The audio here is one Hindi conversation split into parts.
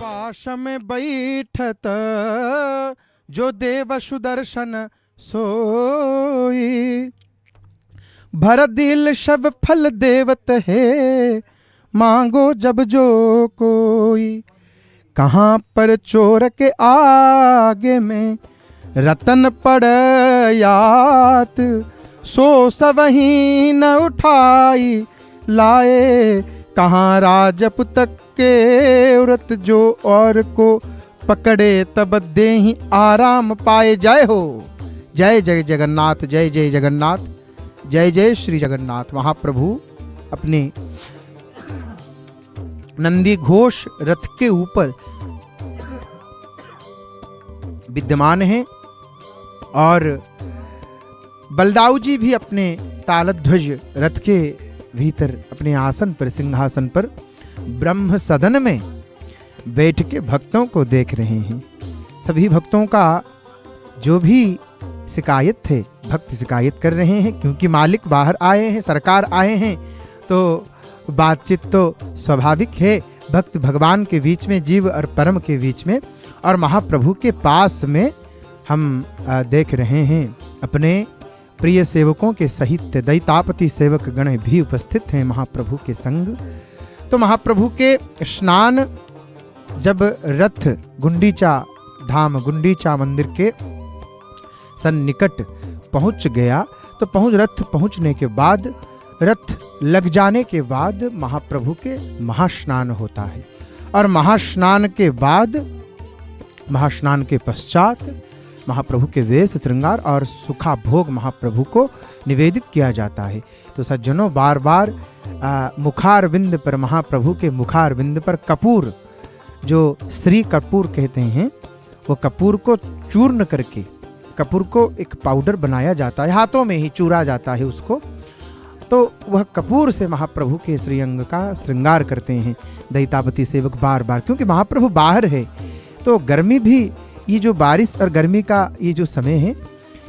पाश में बैठत जो देव सुदर्शन सोई, भर दिल सब फल देवत है, मांगो जब जो कोई। कहाँ पर चोर के आगे में रतन पड़यात, सो सबही न उठाई लाए। कहाँ राजपुत के व्रत जो और को पकड़े, तब देहि आराम पाए। जय हो, जय जय जगन्नाथ, जय जय जगन्नाथ, जय जय श्री जगन्नाथ। महाप्रभु अपने नंदी घोष रथ के ऊपर विद्यमान हैं और बलदाऊ जी भी अपने तालध्वज रथ के भीतर अपने आसन पर, सिंहासन पर ब्रह्म सदन में बैठ के भक्तों को देख रहे हैं। सभी भक्तों का जो भी शिकायत थे, भक्त शिकायत कर रहे हैं, क्योंकि मालिक बाहर आए हैं, सरकार आए हैं, तो बातचीत तो स्वाभाविक है। भक्त भगवान के बीच में, जीव और परम के बीच में, और महाप्रभु के पास में हम देख रहे हैं अपने प्रिय सेवकों के सहित दैतापति सेवक गण भी उपस्थित हैं महाप्रभु के संग। तो महाप्रभु के स्नान जब रथ गुंडीचा धाम, गुंडीचा मंदिर के सन्निकट पहुंच गया, तो रथ पहुंचने के बाद, रथ लग जाने के बाद महाप्रभु के महास्नान होता है। और महास्नान के बाद, महास्नान के पश्चात महाप्रभु के वेश श्रृंगार और सुखा भोग महाप्रभु को निवेदित किया जाता है। तो सज्जनों, बार बार मुखारविंद पर, महाप्रभु के मुखारविंद पर कपूर, जो श्री कपूर कहते हैं, वो कपूर को चूर्ण करके, कपूर को एक पाउडर बनाया जाता है, हाथों में ही चूरा जाता है उसको। तो वह कपूर से महाप्रभु के श्रीअंग का श्रृंगार करते हैं दैतापति सेवक बार बार, क्योंकि महाप्रभु बाहर है। तो गर्मी भी, ये जो बारिश और गर्मी का ये जो समय है,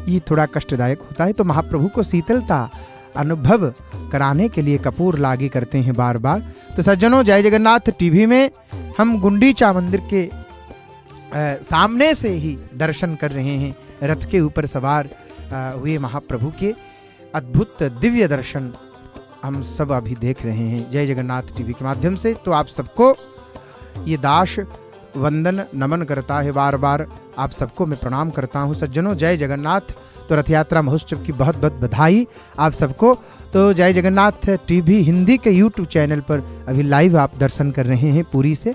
ये थोड़ा कष्टदायक होता है। तो महाप्रभु को शीतलता अनुभव कराने के लिए कपूर लागी करते हैं बार बार। तो सज्जनों, जय जगन्नाथ टीवी में हम गुंडीचा मंदिर के सामने से ही दर्शन कर रहे हैं। रथ के ऊपर सवार हुए महाप्रभु के अद्भुत दिव्य दर्शन हम सब अभी देख रहे हैं जय जगन्नाथ टीवी के माध्यम से। तो आप सबको ये दास वंदन नमन करता है, बार बार आप सबको मैं प्रणाम करता हूँ। सज्जनों, जय जगन्नाथ। तो रथ यात्रा महोत्सव की बहुत बहुत बधाई आप सबको। तो जय जगन्नाथ टीवी हिंदी के यूट्यूब चैनल पर अभी लाइव आप दर्शन कर रहे हैं पुरी से,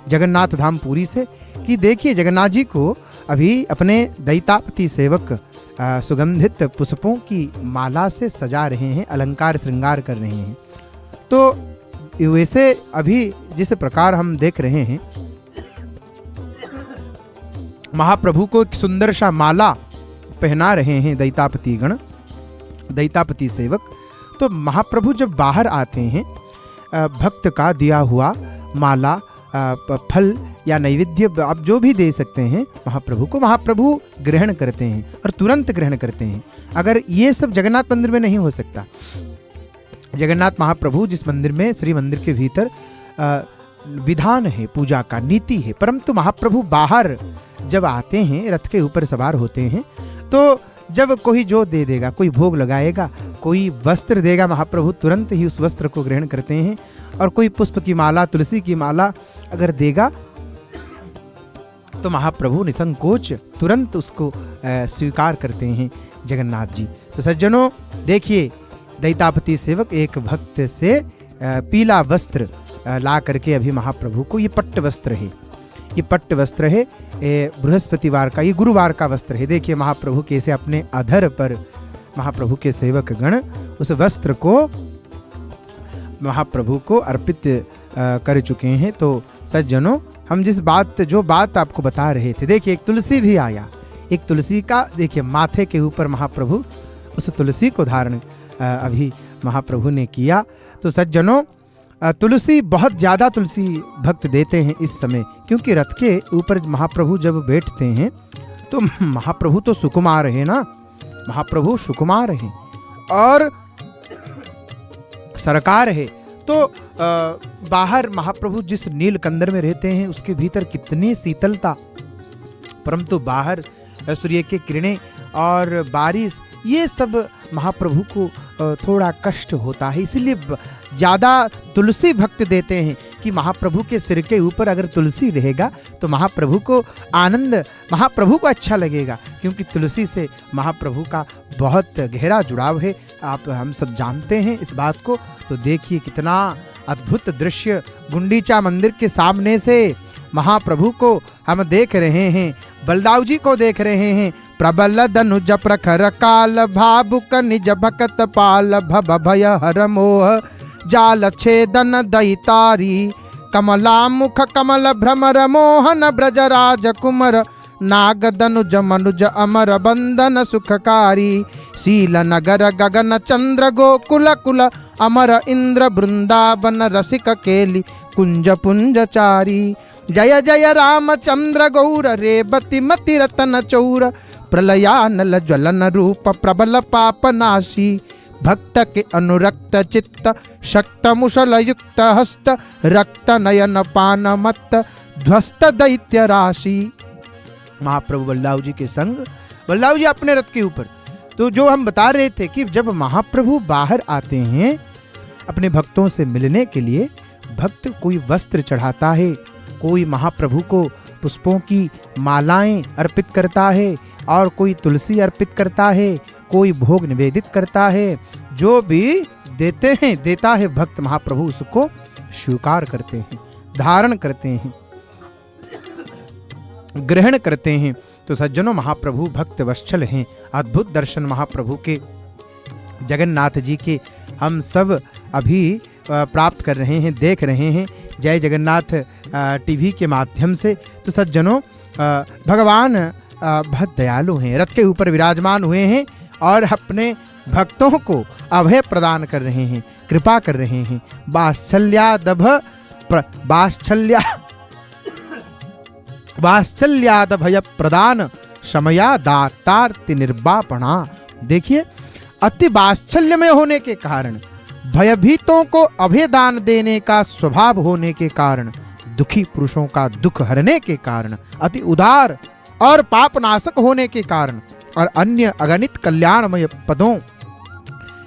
जगन्नाथ धाम पुरी से, कि देखिए जगन्नाथ जी को अभी अपने दैतापति सेवक सुगंधित पुष्पों की माला से सजा रहे हैं, अलंकार श्रृंगार कर रहे हैं। तो वैसे अभी जिस प्रकार हम देख रहे हैं, महाप्रभु को एक सुंदर सा माला पहना रहे हैं दैतापति गण, दैतापति सेवक। तो महाप्रभु जब बाहर आते हैं, भक्त का दिया हुआ माला, फल या नैवेद्य आप जो भी दे सकते हैं महाप्रभु को, महाप्रभु ग्रहण करते हैं और तुरंत ग्रहण करते हैं। अगर ये सब जगन्नाथ मंदिर में नहीं हो सकता। जगन्नाथ महाप्रभु जिस मंदिर में, श्री मंदिर के भीतर विधान है, पूजा का नीति है, परंतु महाप्रभु बाहर जब आते हैं, रथ के ऊपर सवार होते हैं, तो जब कोई जो दे देगा, कोई भोग लगाएगा, कोई वस्त्र देगा, महाप्रभु तुरंत ही उस वस्त्र को ग्रहण करते हैं। और कोई पुष्प की माला, तुलसी की माला अगर देगा, तो महाप्रभु निसंकोच तुरंत उसको स्वीकार करते हैं जगन्नाथ जी। तो सज्जनों देखिए, दैतापति सेवक एक भक्त से पीला वस्त्र ला करके अभी महाप्रभु को, ये पट्ट वस्त्र है, ये पट्ट वस्त्र है, बृहस्पतिवार का, ये गुरुवार का वस्त्र है। देखिए महाप्रभु कैसे अपने अधर पर महाप्रभु के सेवक गण उस वस्त्र को महाप्रभु को अर्पित कर चुके हैं। तो सज्जनों, हम जो बात आपको बता रहे थे, देखिए एक तुलसी भी आया, एक तुलसी का देखिए माथे के ऊपर महाप्रभु उस तुलसी को धारण अभी महाप्रभु ने किया। तो सज्जनों, तुलसी, बहुत ज़्यादा तुलसी भक्त देते हैं इस समय, क्योंकि रथ के ऊपर महाप्रभु जब बैठते हैं तो महाप्रभु तो सुकुमार है ना, महाप्रभु सुकुमार है और सरकार है। तो बाहर महाप्रभु जिस नीलकंदर में रहते हैं उसके भीतर कितनी शीतलता, परंतु बाहर सूर्य की किरणें और बारिश ये सब महाप्रभु को थोड़ा कष्ट होता है। इसीलिए ज़्यादा तुलसी भक्त देते हैं कि महाप्रभु के सिर के ऊपर अगर तुलसी रहेगा तो महाप्रभु को आनंद, महाप्रभु को अच्छा लगेगा, क्योंकि तुलसी से महाप्रभु का बहुत गहरा जुड़ाव है। आप हम सब जानते हैं इस बात को। तो देखिए कितना अद्भुत दृश्य गुंडीचा मंदिर के सामने से महाप्रभु को हम देख रहे हैं, बलदाऊ जी को देख रहे हैं। प्रबल धनुज प्रखर काल भावुक निज भकत पाल भव भय हर मोह जाल छेदन दैतारी कमला मुख कमल भ्रमर मोहन ब्रजराज कुमर नाग धनुज मनुज अमर बंदन सुखकारी शील नगर गगन चंद्र गोकुल कुल अमर इंद्र वृंदावन रसिक केली कुंज पुंजचारी जय जय रामचंद्र गौर रेवती मति रतन चौर प्रलयानल ज्वलन रूप प्रबल पापनाशी भक्त के अनुरक्त चित्त शक्त मुशल युक्त हस्त रक्त नयन पान मत ध्वस्त दैत्य राशि। महाप्रभु बलदाऊ जी के संग, बलदाऊ जी अपने रथ के ऊपर। तो जो हम बता रहे थे कि जब महाप्रभु बाहर आते हैं अपने भक्तों से मिलने के लिए, भक्त कोई वस्त्र चढ़ाता है, कोई महाप्रभु को पुष्पों की मालाएं अर्पित करता है और कोई तुलसी अर्पित करता है, कोई भोग निवेदित करता है। जो भी देते हैं, देता है भक्त, महाप्रभु उसको स्वीकार करते हैं, धारण करते हैं, ग्रहण करते हैं। तो सज्जनों, महाप्रभु भक्त वत्सल हैं। अद्भुत दर्शन महाप्रभु के, जगन्नाथ जी के हम सब अभी प्राप्त कर रहे हैं, देख रहे हैं जय जगन्नाथ टीवी के माध्यम से। तो सज्जनों, भगवान बहुत दयालु हैं, रथ के ऊपर विराजमान हुए हैं और अपने भक्तों को अभय प्रदान कर रहे हैं, कृपा कर रहे हैं। वात्सल्याद भय प्रदान शमया दातार्ति निर्वापणा। देखिए, अति वात्सल्य में होने के कारण, भयभीतों को अभय दान देने का स्वभाव होने के कारण, दुखी पुरुषों का दुख हरने के कारण, अति उदार और पापनाशक होने के कारण और अन्य अगणित कल्याणमय पदों,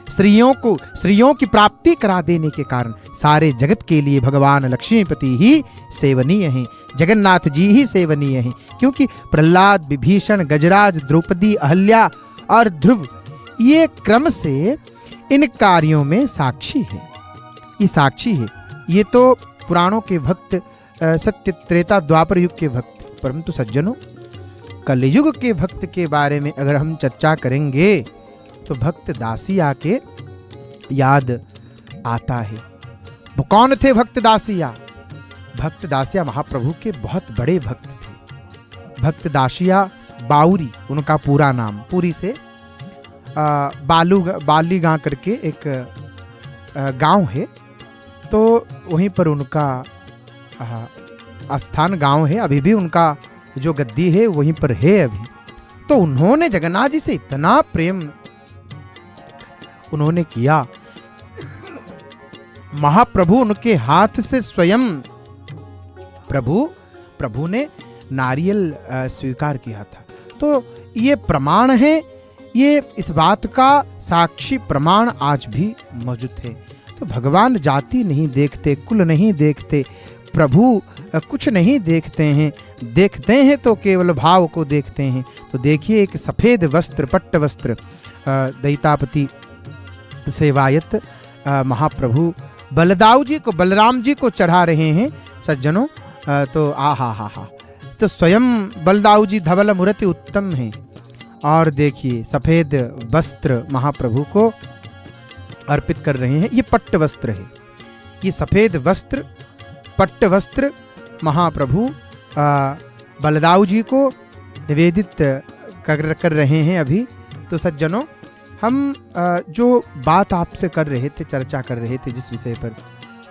स्त्रियों की प्राप्ति करा देने के कारण सारे जगत के लिए भगवान लक्ष्मीपति ही सेवनीय हैं, जगन्नाथ जी ही सेवनीय हैं। क्योंकि प्रहलाद, विभीषण, गजराज, द्रौपदी, अहल्या और ध्रुव ये क्रम से इन कार्यों में साक्षी है, ये साक्षी है। ये तो पुराणों के भक्त, सत्य त्रेता द्वापर युग के भक्त। परंतु सज्जनों, कलयुग के भक्त के बारे में अगर हम चर्चा करेंगे तो भक्त दासिया के याद आता है। वो कौन थे भक्त दासिया? भक्त दासिया महाप्रभु के बहुत बड़े भक्त थे। भक्त दासिया बाउरी उनका पूरा नाम, पूरी से बाली गांव करके एक गांव है, तो वहीं पर उनका स्थान गांव है। अभी भी उनका जो गद्दी है वहीं पर है अभी। तो उन्होंने जगन्नाथ जी से इतना प्रेम उन्होंने किया, महाप्रभु उनके हाथ से स्वयं प्रभु ने नारियल स्वीकार किया था। तो ये प्रमाण है, ये इस बात का साक्षी प्रमाण आज भी मौजूद है। तो भगवान जाति नहीं देखते, कुल नहीं देखते, प्रभु कुछ नहीं देखते हैं, देखते हैं तो केवल भाव को देखते हैं। तो देखिए, एक सफेद वस्त्र, पट्ट वस्त्र दैतापति सेवायत महाप्रभु बलदाऊ जी को, बलराम जी को चढ़ा रहे हैं सज्जनों। तो हा तो स्वयं बलदाऊ जी धवल मूर्ति उत्तम हैं। और देखिए, सफेद वस्त्र महाप्रभु को अर्पित कर रहे हैं। ये पट्ट वस्त्र है, ये सफेद वस्त्र, पट्ट वस्त्र महाप्रभु बलदाऊ जी को निवेदित कर रहे हैं अभी। तो सज्जनों, हम जो बात आपसे कर रहे थे, चर्चा कर रहे थे जिस विषय पर,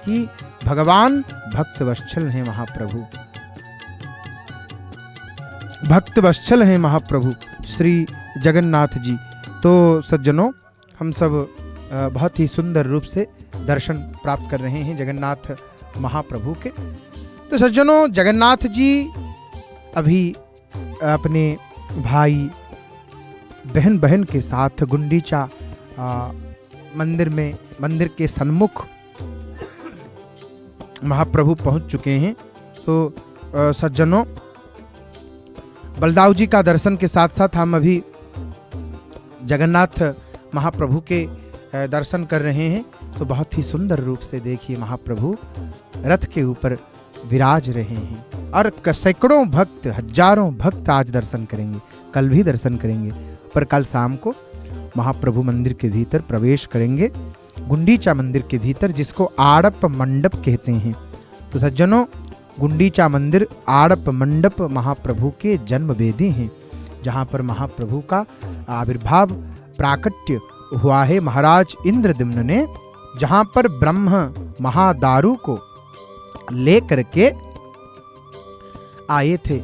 कि भगवान भक्त वत्सल हैं महाप्रभु, भक्त वत्सल हैं महाप्रभु श्री जगन्नाथ जी। तो सज्जनों, हम सब बहुत ही सुंदर रूप से दर्शन प्राप्त कर रहे हैं जगन्नाथ महाप्रभु के। तो सज्जनों, जगन्नाथ जी अभी अपने भाई बहन के साथ गुंडीचा मंदिर के सन्मुख महाप्रभु पहुंच चुके हैं। तो सज्जनों, बलदाऊ जी का दर्शन के साथ साथ हम अभी जगन्नाथ महाप्रभु के दर्शन कर रहे हैं। तो बहुत ही सुंदर रूप से देखिए महाप्रभु रथ के ऊपर विराज रहे हैं और सैकड़ों भक्त, हजारों भक्त आज दर्शन करेंगे, कल भी दर्शन करेंगे, पर कल शाम को महाप्रभु मंदिर के भीतर प्रवेश करेंगे, गुंडीचा मंदिर के भीतर, जिसको आड़प मंडप कहते हैं। तो सज्जनों, गुंडीचा मंदिर आड़प मंडप महाप्रभु के जन्म वेदी हैं, जहाँ पर महाप्रभु का आविर्भाव प्राकट्य हुआ है महाराज इंद्रद्युम्न ने, जहाँ पर ब्रह्म महादारु को लेकर के आए थे।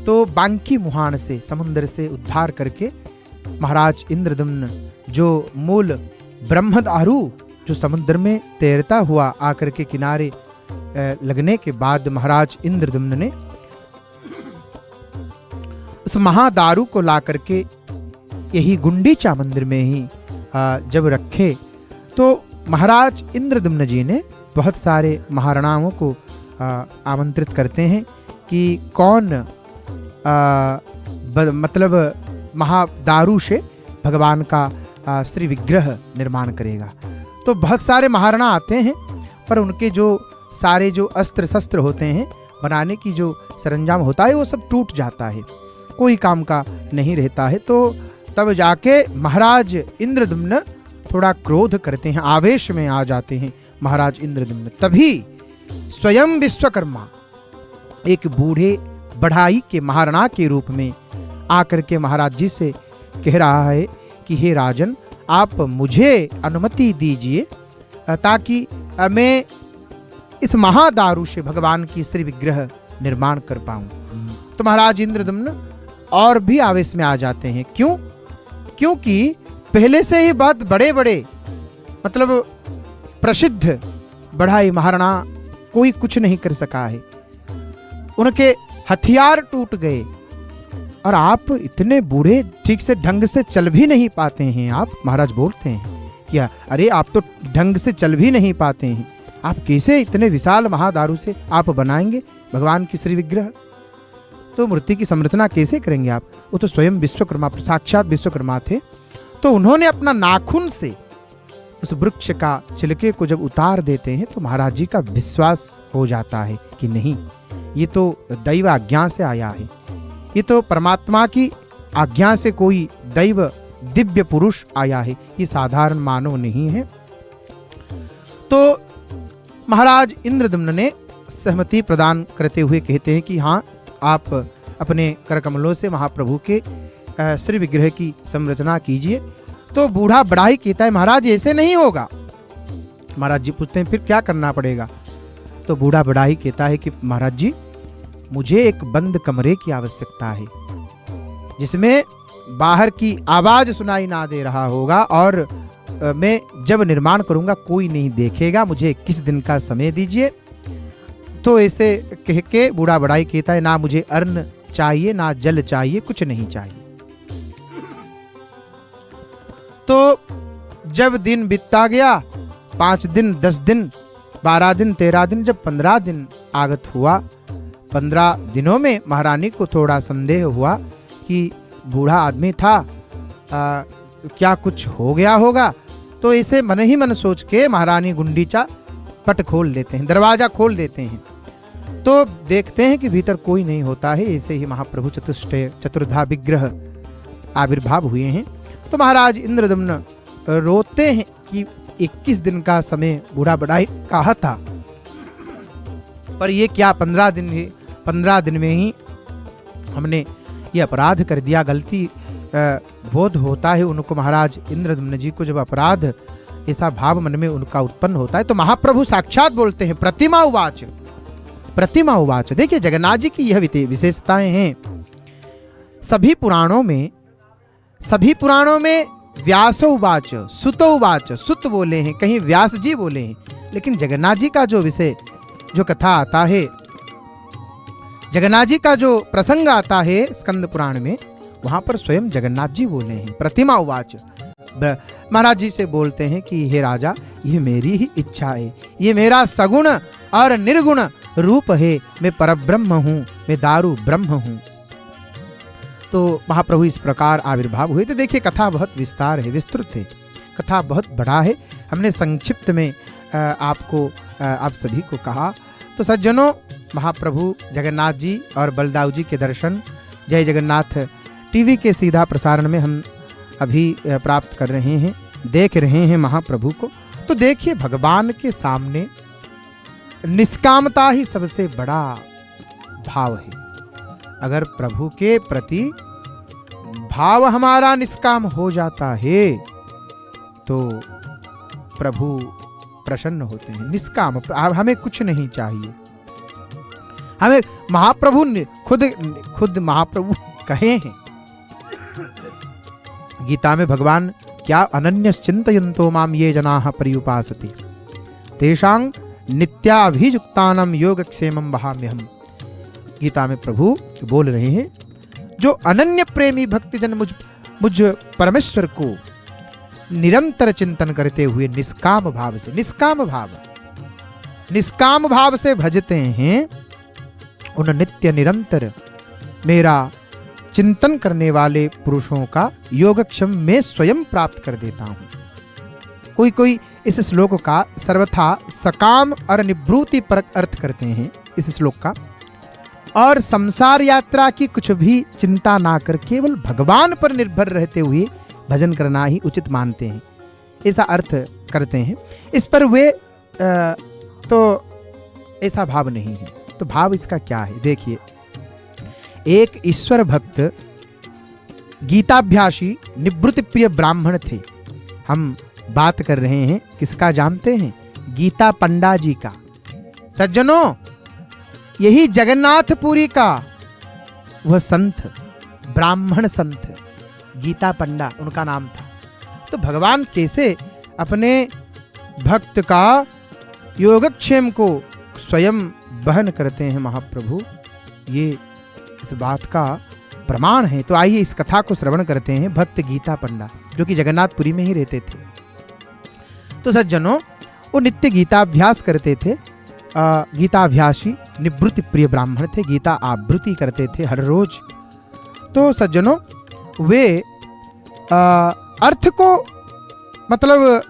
तो बांकी मुहान से, समुद्र से उद्धार करके महाराज इंद्रद्युम्न जो मूल ब्रह्मदारु जो समुद्र में तैरता हुआ आकर के किनारे लगने के बाद महाराज इंद्रद्युम्न ने उस महादारु को ला करके यही गुंडीचा मंदिर में ही जब रखे, तो महाराज इंद्रद्युम्न जी ने बहुत सारे महाराणाओं को आमंत्रित करते हैं कि कौन मतलब महादारु से भगवान का श्री विग्रह निर्माण करेगा। तो बहुत सारे महाराणा आते हैं, पर उनके जो सारे जो अस्त्र शस्त्र होते हैं, बनाने की जो सरंजाम होता है, वो सब टूट जाता है, कोई काम का नहीं रहता है। तो तब जाके महाराज इंद्रद्युम्न थोड़ा क्रोध करते हैं, आवेश में आ जाते हैं महाराज इंद्रद्युम्न। तभी स्वयं विश्वकर्मा एक बूढ़े बढ़ाई के महाराणा के रूप में आकर के महाराज जी से कह रहा है कि हे राजन, आप मुझे अनुमति दीजिए ताकि मैं इस महादारु से भगवान की श्री विग्रह निर्माण कर पाऊं। तो महाराज इंद्रद्युम्न और भी आवेश में आ जाते हैं। क्यों? क्योंकि पहले से ही बहुत बड़े बड़े मतलब प्रसिद्ध बढ़ाई महाराणा कोई कुछ नहीं कर सका है, उनके हथियार टूट गए, और आप इतने बूढ़े ठीक से ढंग से चल भी नहीं पाते हैं। आप महाराज बोलते हैं क्या, अरे आप तो ढंग से चल भी नहीं पाते हैं, आप कैसे इतने विशाल महादारु से आप बनाएंगे भगवान की श्री विग्रह? तो मूर्ति की संरचना कैसे करेंगे आप? वो तो स्वयं विश्वकर्मा, साक्षात विश्वकर्मा थे। तो उन्होंने अपना नाखून से उस वृक्ष का छिलके को जब उतार देते हैं, तो महाराज जी का विश्वास हो जाता है कि नहीं, ये तो दैव आज्ञा से आया है, ये तो परमात्मा की आज्ञा से कोई दैव दिव्य पुरुष आया है, ये साधारण मानव नहीं है। तो महाराज इंद्रद्युम्न ने सहमति प्रदान करते हुए कहते हैं कि हाँ, आप अपने करकमलों से महाप्रभु के श्री विग्रह की संरचना कीजिए। तो बूढ़ा बढ़ाई कहता है, महाराज ऐसे नहीं होगा। महाराज जी पूछते हैं फिर क्या करना पड़ेगा? तो बूढ़ा बढ़ाई कहता है कि महाराज जी, मुझे एक बंद कमरे की आवश्यकता है, जिसमें बाहर की आवाज सुनाई ना दे रहा होगा, और मैं जब निर्माण करूंगा कोई नहीं देखेगा, मुझे 21 दिन का समय दीजिए। तो ऐसे कह के बूढ़ा बढ़ाई कहता है, ना मुझे अन्न चाहिए, ना जल चाहिए, कुछ नहीं चाहिए। तो जब दिन बीतता गया, 5 दिन, 10 दिन, 12 दिन, 13 दिन, जब 15 दिन आगत हुआ, 15 दिनों में महारानी को थोड़ा संदेह हुआ कि बूढ़ा आदमी था, क्या कुछ हो गया होगा। तो इसे मन ही मन सोच के महारानी गुंडीचा पट खोल देते हैं, दरवाजा खोल देते हैं। तो देखते हैं कि भीतर कोई नहीं होता है। ऐसे ही महाप्रभु चतुर्धा विग्रह आविर्भाव हुए हैं। तो महाराज इंद्रद्युम्न रोते हैं कि 21 दिन का समय बूढ़ा बढ़ाई कहा था, पर ये क्या 15 दिन में ही हमने ये अपराध कर दिया। गलती बोध होता है उनको, महाराज इंद्रद्युम्न जी को जब अपराध ऐसा भाव मन में उनका उत्पन्न होता है, तो महाप्रभु साक्षात बोलते हैं, प्रतिमा उवाच, प्रतिमा उवाच। देखिए जगन्नाथ जी की यह विशेषताएं हैं। सभी पुराणों में व्यासोवाच सुतोवाच, सुत बोले हैं, कहीं व्यास जी बोले हैं, लेकिन जगन्नाथ जी का जो विषय, जो कथा आता है, जगन्नाथ जी का जो प्रसंग आता है स्कंद पुराण में, वहां पर स्वयं जगन्नाथ जी बोले हैं। प्रतिमा उवाच, महाराज जी से बोलते हैं कि हे राजा, ये मेरी ही इच्छा है, ये मेरा सगुण और निर्गुण रूप है, मैं परब्रह्म हूँ, मैं दारू ब्रह्म हूँ। तो महाप्रभु इस प्रकार आविर्भाव हुए। तो देखिए कथा बहुत विस्तार है, विस्तृत है, कथा बहुत बड़ा है। हमने संक्षिप्त में आपको आप सभी को कहा। तो सज्जनों, महाप्रभु जगन्नाथ जी और बलदाऊ जी के दर्शन जय जगन्नाथ टीवी के सीधा प्रसारण में हम अभी प्राप्त कर रहे हैं, देख रहे हैं महाप्रभु को। तो देखिए भगवान के सामने निष्कामता ही सबसे बड़ा भाव है। अगर प्रभु के प्रति भाव हमारा निष्काम हो जाता है तो प्रभु प्रसन्न होते हैं। निष्काम, हमें कुछ नहीं चाहिए, हमें महाप्रभु खुद महाप्रभु कहे हैं गीता में, भगवान क्या अनन्य चिंतयन्तो माम ये जनाः पर्युपासते तेषां नित्याभियुक्तानां योगक्षेमं वहाम्यहम्। गीता में प्रभु बोल रहे हैं, जो अनन्य प्रेमी भक्तजन मुझ परमेश्वर को निरंतर चिंतन करते हुए निष्काम भाव से भजते हैं, उन नित्य निरंतर मेरा चिंतन करने वाले पुरुषों का योगक्षेम मैं स्वयं प्राप्त कर देता हूं। कोई इस श्लोक का सर्वथा सकाम और निवृत्ति पर अर्थ करते हैं इस श्लोक का, और संसार यात्रा की कुछ भी चिंता ना कर केवल भगवान पर निर्भर रहते हुए भजन करना ही उचित मानते हैं, ऐसा अर्थ करते हैं। इस पर वे तो ऐसा भाव नहीं है। तो भाव इसका क्या है? देखिए, एक ईश्वर भक्त गीताभ्यासी निवृत्ति प्रिय ब्राह्मण थे। हम बात कर रहे हैं किसका, जानते हैं? गीता पंडा जी का। सज्जनों, यही जगन्नाथपुरी का वह संत, ब्राह्मण संत गीता पंडा उनका नाम था। तो भगवान कैसे अपने भक्त का योगक्षेम को स्वयं वहन करते हैं महाप्रभु, ये इस बात का प्रमाण है। तो आइए इस कथा को श्रवण करते हैं। भक्त गीता पंडा जो कि जगन्नाथपुरी में ही रहते थे। तो सज्जनों, वो नित्य गीताभ्यास करते थे। गीताभ्यासी निवृत्ति प्रिय ब्राह्मण थे, गीता आवृत्ति करते थे हर रोज। तो सज्जनों, वे अर्थ को मतलब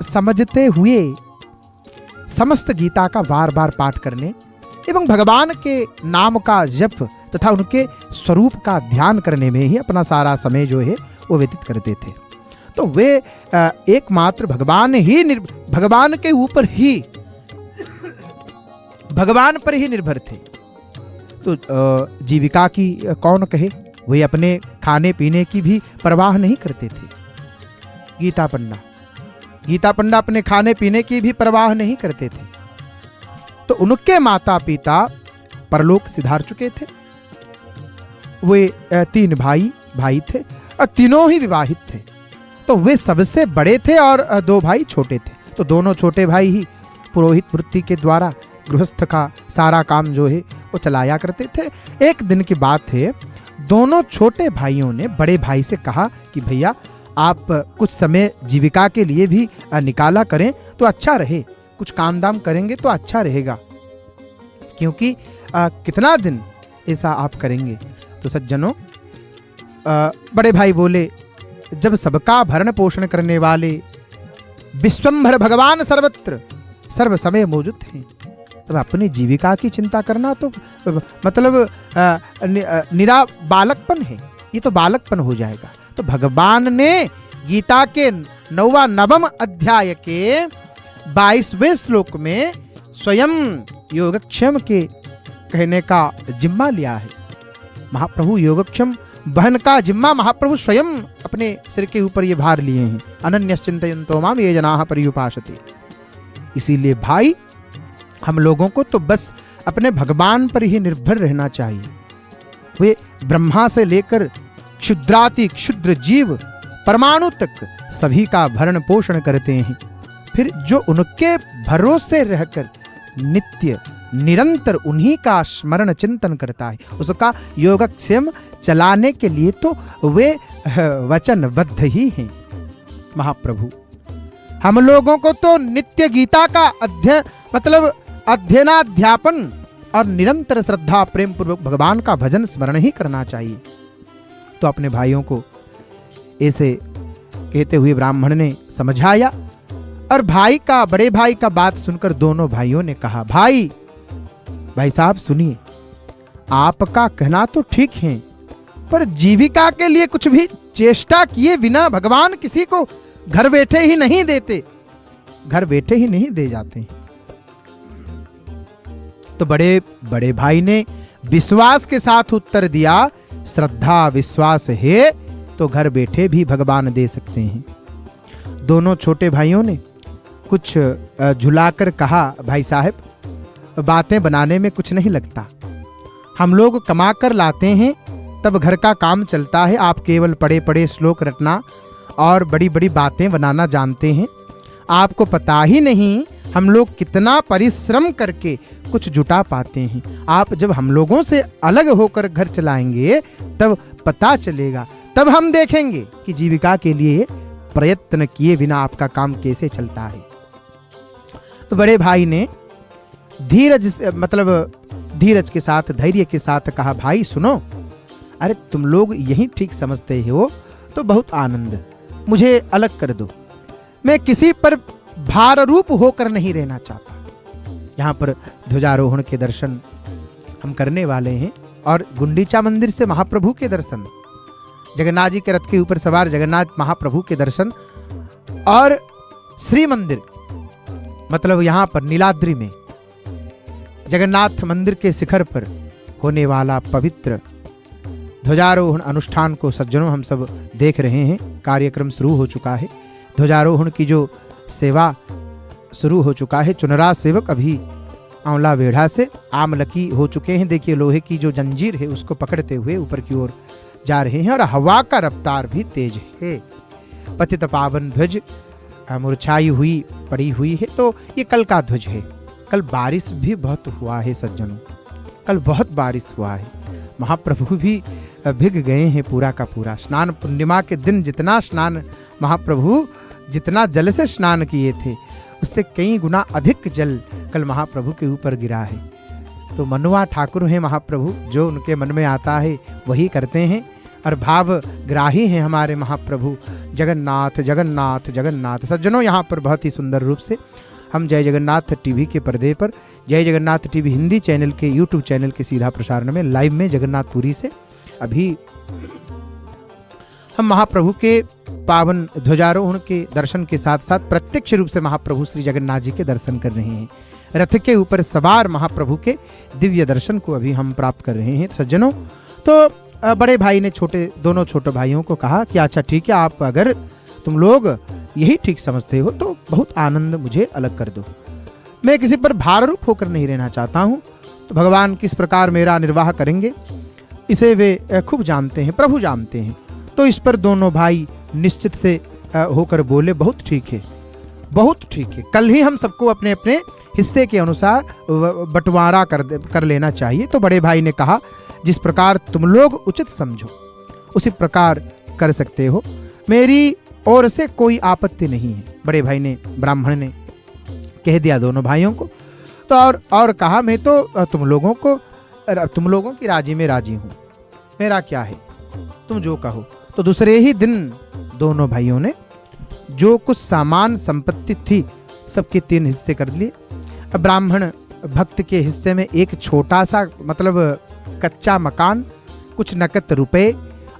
समझते हुए समस्त गीता का बार बार पाठ करने एवं भगवान के नाम का जप तथा उनके स्वरूप का ध्यान करने में ही अपना सारा समय जो है वो व्यतीत करते थे। तो वे एकमात्र भगवान के ऊपर ही, भगवान पर ही निर्भर थे। तो जीविका की कौन कहे, वे अपने खाने पीने की भी परवाह नहीं करते थे। गीता पंडा अपने खाने पीने की भी परवाह नहीं करते थे। तो उनके माता पिता परलोक सिधार चुके थे। वे 3 भाई थे और तीनों ही विवाहित थे। तो वे सबसे बड़े थे और 2 भाई छोटे थे। तो दोनों छोटे भाई ही पुरोहित वृत्ति के द्वारा गृहस्थ का सारा काम जो है वो चलाया करते थे। एक दिन की बात है, दोनों छोटे भाइयों ने बड़े भाई से कहा कि भैया, आप कुछ समय जीविका के लिए भी निकाला करें तो अच्छा रहे, कुछ काम दाम करेंगे तो अच्छा रहेगा, क्योंकि कितना दिन ऐसा आप करेंगे। तो सज्जनों, बड़े भाई बोले, जब सबका भरण पोषण करने वाले विश्वंभर भगवान सर्वत्र सर्व समय मौजूद हैं, तब अपनी जीविका की चिंता करना तो मतलब निरा बालकपन है, ये तो बालकपन हो जाएगा। तो भगवान ने गीता के 9वां अध्याय के 22वें श्लोक में स्वयं योगक्षेम के कहने का जिम्मा लिया है। महाप्रभु योगक्षेम वहन का जिम्मा महाप्रभु स्वयं अपने सिर के ऊपर ये भार लिए हैं। अनन्य चिंतयन्तो माम ये जनाः पर्युपासते। इसीलिए भाई, हम लोगों को तो बस अपने भगवान पर ही निर्भर रहना चाहिए। वे ब्रह्मा से लेकर क्षुद्राति क्षुद्र जीव परमाणु तक सभी का भरण पोषण करते हैं। फिर जो उनके भरोसे रहकर नित्य निरंतर उन्हीं का स्मरण चिंतन करता है, उसका योगक्षेम चलाने के लिए तो वे वचनबद्ध ही हैं। महाप्रभु हम लोगों को तो नित्य गीता का अध्ययनाध्यापन और निरंतर श्रद्धा प्रेम पूर्वक भगवान का भजन स्मरण ही करना चाहिए। तो अपने भाइयों को ऐसे कहते हुए ब्राह्मण ने समझाया और बड़े भाई का बात सुनकर दोनों भाइयों ने कहा, भाई साहब सुनिए, आपका कहना तो ठीक है, पर जीविका के लिए कुछ भी चेष्टा किए बिना भगवान किसी को घर बैठे ही नहीं दे जाते। तो बड़े भाई ने विश्वास के साथ उत्तर दिया, श्रद्धा विश्वास है तो घर बैठे भी भगवान दे सकते हैं। दोनों छोटे भाइयों ने कुछ झुलाकर कहा, भाई साहब बातें बनाने में कुछ नहीं लगता, हम लोग कमा कर लाते हैं तब घर का काम चलता है। आप केवल पड़े पड़े श्लोक रटना और बड़ी बड़ी बातें बनाना जानते हैं। आपको पता ही नहीं हम लोग कितना परिश्रम करके कुछ जुटा पाते हैं। आप जब हम लोगों से अलग होकर घर चलाएंगे तब पता चलेगा, तब हम देखेंगे कि जीविका के लिए प्रयत्न किए बिना आपका काम कैसे चलता है। तो बड़े भाई ने धीरज के साथ धैर्य के साथ कहा, भाई सुनो, अरे तुम लोग यही ठीक समझते हो तो बहुत आनंद, मुझे अलग कर दो, मैं किसी पर भार रूप होकर नहीं रहना चाहता। यहाँ पर ध्वजारोहण के दर्शन हम करने वाले हैं और गुंडीचा मंदिर से महाप्रभु के दर्शन, जगन्नाथ जी के रथ के ऊपर सवार जगन्नाथ महाप्रभु के दर्शन और श्री मंदिर यहाँ पर नीलाद्रि में जगन्नाथ मंदिर के शिखर पर होने वाला पवित्र ध्वजारोहण अनुष्ठान को सज्जनों हम सब देख रहे हैं। कार्यक्रम शुरू हो चुका है, ध्वजारोहण की जो सेवा शुरू हो चुका है। चुनरा सेवक अभी आंवला वेढ़ा से आमलकी हो चुके हैं। देखिए लोहे की जो जंजीर है उसको पकड़ते हुए ऊपर की ओर जा रहे हैं और हवा का रफ्तार भी तेज है। पतित पावन ध्वज मुरझाई हुई पड़ी हुई है। तो ये कल का ध्वज है। कल बारिश भी बहुत हुआ है सज्जनों, कल बहुत बारिश हुआ है। महाप्रभु भी भीग गए हैं पूरा का पूरा। स्नान पूर्णिमा के दिन जितना स्नान महाप्रभु जितना जल से स्नान किए थे उससे कई गुना अधिक जल कल महाप्रभु के ऊपर गिरा है। तो मनुआ ठाकुर हैं महाप्रभु, जो उनके मन में आता है वही करते हैं और भाव ग्राही हैं हमारे महाप्रभु। जगन्नाथ जगन्नाथ जगन्नाथ। सज्जनों यहाँ पर बहुत ही सुंदर रूप से हम जय जगन्नाथ टीवी के पर्दे पर जय जगन्नाथ टीवी हिंदी चैनल के यूट्यूब चैनल के सीधा प्रसारण में लाइव में जगन्नाथपुरी से अभी हम महाप्रभु के पावन ध्वजारोहण के दर्शन के साथ साथ प्रत्यक्ष रूप से महाप्रभु श्री जगन्नाथ जी के दर्शन कर रहे हैं। रथ के ऊपर सवार महाप्रभु के दिव्य दर्शन को अभी हम प्राप्त कर रहे हैं सज्जनों। तो बड़े भाई ने दोनों छोटे भाइयों को कहा कि अच्छा ठीक है, आप अगर तुम लोग यही ठीक समझते हो तो बहुत आनंद, मुझे अलग कर दो, मैं किसी पर भार रूप होकर नहीं रहना चाहता हूँ। तो भगवान किस प्रकार मेरा निर्वाह करेंगे इसे वे खूब जानते हैं, प्रभु जानते हैं। तो इस पर दोनों भाई निश्चित से होकर बोले, बहुत ठीक है, बहुत ठीक है, कल ही हम सबको अपने अपने हिस्से के अनुसार बंटवारा कर लेना चाहिए। तो बड़े भाई ने कहा, जिस प्रकार तुम लोग उचित समझो उसी प्रकार कर सकते हो, मेरी ओर से कोई आपत्ति नहीं है। बड़े भाई ने ब्राह्मण ने कह दिया दोनों भाइयों को। तो और कहा, मैं तो तुम लोगों की राजी में राजी हूँ, मेरा क्या है, तुम जो कहो। तो दूसरे ही दिन दोनों भाइयों ने जो कुछ सामान संपत्ति थी सबके 3 हिस्से कर लिए। अब ब्राह्मण भक्त के हिस्से में एक छोटा सा कच्चा मकान, कुछ नकद रुपए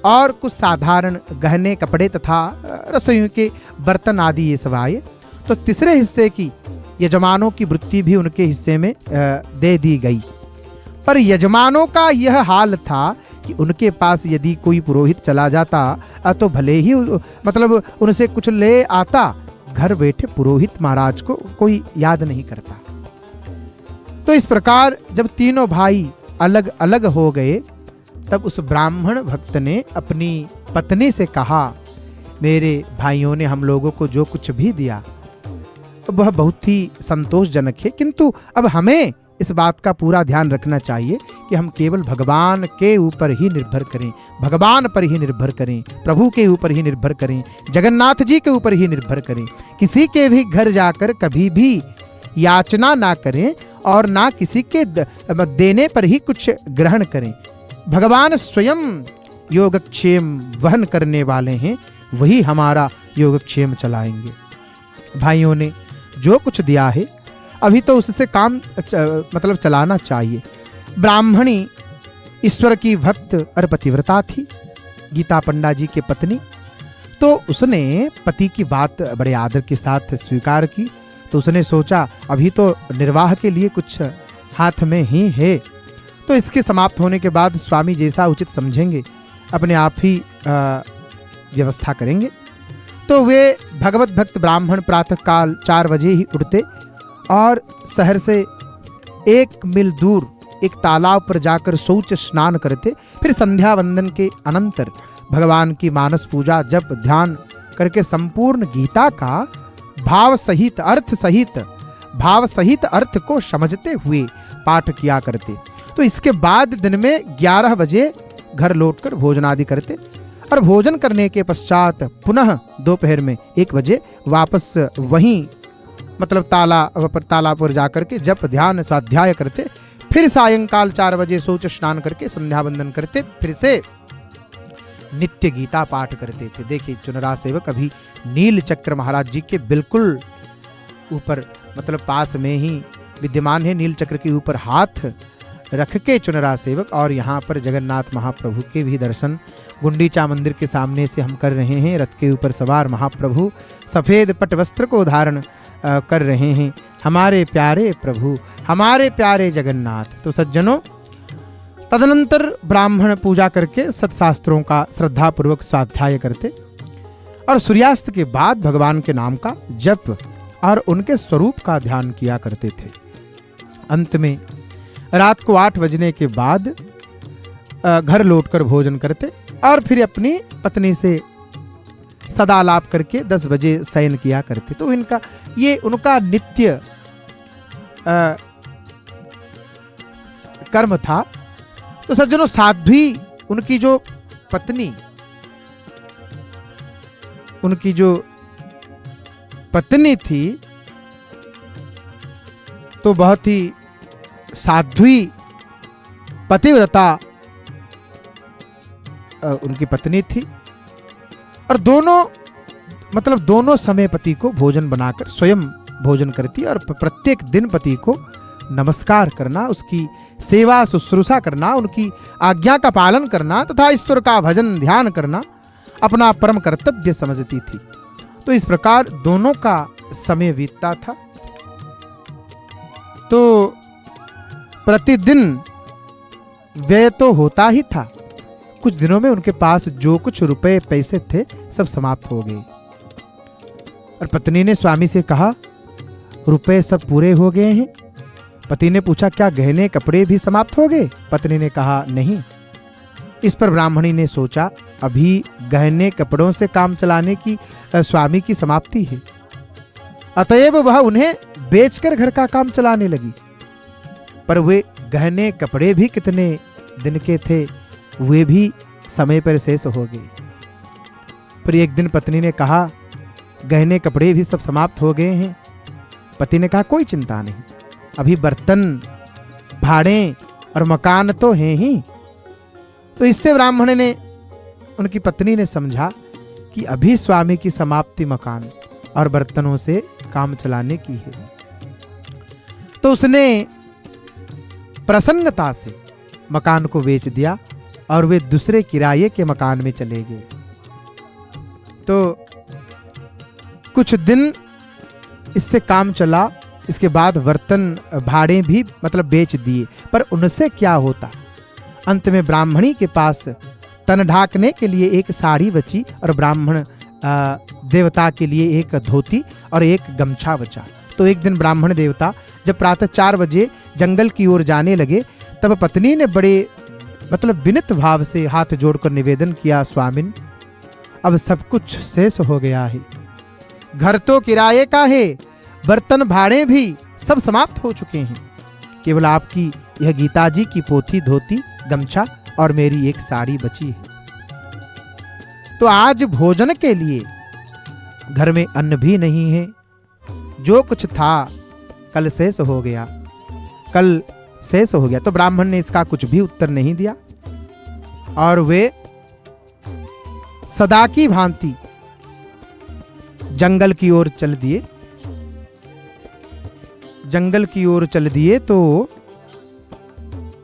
और कुछ साधारण गहने कपड़े तथा रसोइयों के बर्तन आदि ये सब आए। तो तीसरे हिस्से की यजमानों की वृत्ति भी उनके हिस्से में दे दी गई। पर यजमानों का यह हाल था कि उनके पास यदि कोई पुरोहित चला जाता तो भले ही उनसे कुछ ले आता, घर बैठे पुरोहित महाराज को कोई याद नहीं करता। तो इस प्रकार जब तीनों भाई अलग अलग हो गए तब उस ब्राह्मण भक्त ने अपनी पत्नी से कहा मेरे भाइयों ने हम लोगों को जो कुछ भी दिया वह बहुत ही संतोषजनक है, किंतु अब हमें इस बात का पूरा ध्यान रखना चाहिए कि हम केवल भगवान के ऊपर ही निर्भर करें, भगवान पर ही निर्भर करें, प्रभु के ऊपर ही निर्भर करें, जगन्नाथ जी के ऊपर ही निर्भर करें। किसी के भी घर जाकर कभी भी याचना ना करें और ना किसी के देने पर ही कुछ ग्रहण करें। भगवान स्वयं योगक्षेम वहन करने वाले हैं, वही हमारा योगक्षेम चलाएंगे। भाइयों ने जो कुछ दिया है अभी तो उससे काम मतलब चलाना चाहिए। ब्राह्मणी ईश्वर की भक्त और पतिव्रता थी, गीता पंडा जी के पत्नी। तो उसने पति की बात बड़े आदर के साथ स्वीकार की। तो उसने सोचा अभी तो निर्वाह के लिए कुछ हाथ में ही है, तो इसके समाप्त होने के बाद स्वामी जैसा उचित समझेंगे अपने आप ही व्यवस्था करेंगे। तो वे भगवत भक्त ब्राह्मण प्रातःकाल 4 बजे ही उठते और शहर से 1 मील दूर एक तालाब पर जाकर शौच स्नान करते। फिर संध्या वंदन के अनंतर भगवान की मानस पूजा जप ध्यान करके संपूर्ण गीता का भाव सहित अर्थ को समझते हुए पाठ किया करते। तो इसके बाद दिन में 11 बजे घर लौटकर भोजनादि करते और भोजन करने के पश्चात पुनः दोपहर में 1 बजे वापस वहीं मतलब तालाब पर जाकर के जप ध्यान स्वाध्याय करते। फिर सायंकाल 4 बजे शौच स्नान करके संध्या वंदन करते, फिर से नित्य गीता पाठ करते थे। देखिए चुनरा सेवक अभी नील चक्र महाराज जी के बिल्कुल ऊपर मतलब पास में ही विद्यमान है। नील चक्र के ऊपर हाथ रख के चुनरा सेवक, और यहाँ पर जगन्नाथ महाप्रभु के भी दर्शन गुंडीचा मंदिर के सामने से हम कर रहे हैं। रथ के ऊपर सवार महाप्रभु सफेद पट वस्त्र को धारण कर रहे हैं, हमारे प्यारे प्रभु, हमारे प्यारे जगन्नाथ। तो सज्जनों, तदनंतर ब्राह्मण पूजा करके सत्शास्त्रों का श्रद्धा पूर्वक स्वाध्याय करते और सूर्यास्त के बाद भगवान के नाम का जप और उनके स्वरूप का ध्यान किया करते थे। अंत में रात को 8 बजने के बाद घर लौटकर भोजन करते और फिर अपनी पत्नी से सदालाप करके 10 बजे शयन किया करते। तो इनका ये उनका नित्य कर्म था। तो सज्जनों, साध्वी उनकी जो पत्नी थी तो बहुत ही साध्वी पतिव्रता उनकी पत्नी थी और दोनों समय पति को भोजन बनाकर स्वयं भोजन करती और प्रत्येक दिन पति को नमस्कार करना, उसकी सेवा शुश्रूषा करना, उनकी आज्ञा का पालन करना तथा ईश्वर का भजन ध्यान करना अपना परम कर्तव्य समझती थी। तो इस प्रकार दोनों का समय बीतता था। तो प्रतिदिन व्यय तो होता ही था। कुछ दिनों में उनके पास जो कुछ रुपए पैसे थे सब समाप्त हो गए और पत्नी ने स्वामी से कहा, रुपए सब पूरे हो गए हैं? पति ने पूछा, क्या गहने कपड़े भी समाप्त हो गए? पत्नी ने कहा, नहीं। इस पर ब्राह्मणी ने सोचा, अभी गहने कपड़ों से काम चलाने की स्वामी की समाप्ति है, अतएव वह उन्हें बेचकर घर का काम चलाने लगी। पर वे गहने कपड़े भी कितने दिन के थे, वे भी समय पर शेष हो गए। फिर एक दिन पत्नी ने कहा, गहने कपड़े भी सब समाप्त हो गए हैं। पति ने कहा, कोई चिंता नहीं, अभी बर्तन भाड़े और मकान तो हैं ही। तो इससे ब्राह्मण ने उनकी पत्नी ने समझा कि अभी स्वामी की समाप्ति मकान और बर्तनों से काम चलाने की है। तो उसने प्रसन्नता से मकान को बेच दिया और वे दूसरे किराए के मकान में चले गए। तो कुछ दिन इससे काम चला। इसके बाद बर्तन भाड़े भी मतलब बेच दिए, पर उनसे क्या होता। अंत में ब्राह्मणी के पास तन ढाकने के लिए एक साड़ी बची और ब्राह्मण देवता के लिए एक धोती और एक गमछा बचा। तो एक दिन ब्राह्मण देवता जब प्रातः 4 बजे जंगल की ओर जाने लगे, तब पत्नी ने बड़े मतलब विनीत भाव से हाथ जोड़कर निवेदन किया, स्वामिन, अब सब कुछ शेष हो गया है। घर तो किराए का है, बर्तन भाड़े भी सब समाप्त हो चुके हैं। केवल आपकी यह गीता जी की पोथी, धोती, गमछा और मेरी एक साड़ी बची है। तो आज भोजन के लिए घर में अन्न भी नहीं है। जो कुछ था कल शेष हो गया, कल शेष हो गया। तो ब्राह्मण ने इसका कुछ भी उत्तर नहीं दिया और वे सदा की भांति जंगल की ओर चल दिए। जंगल की ओर चल दिए तो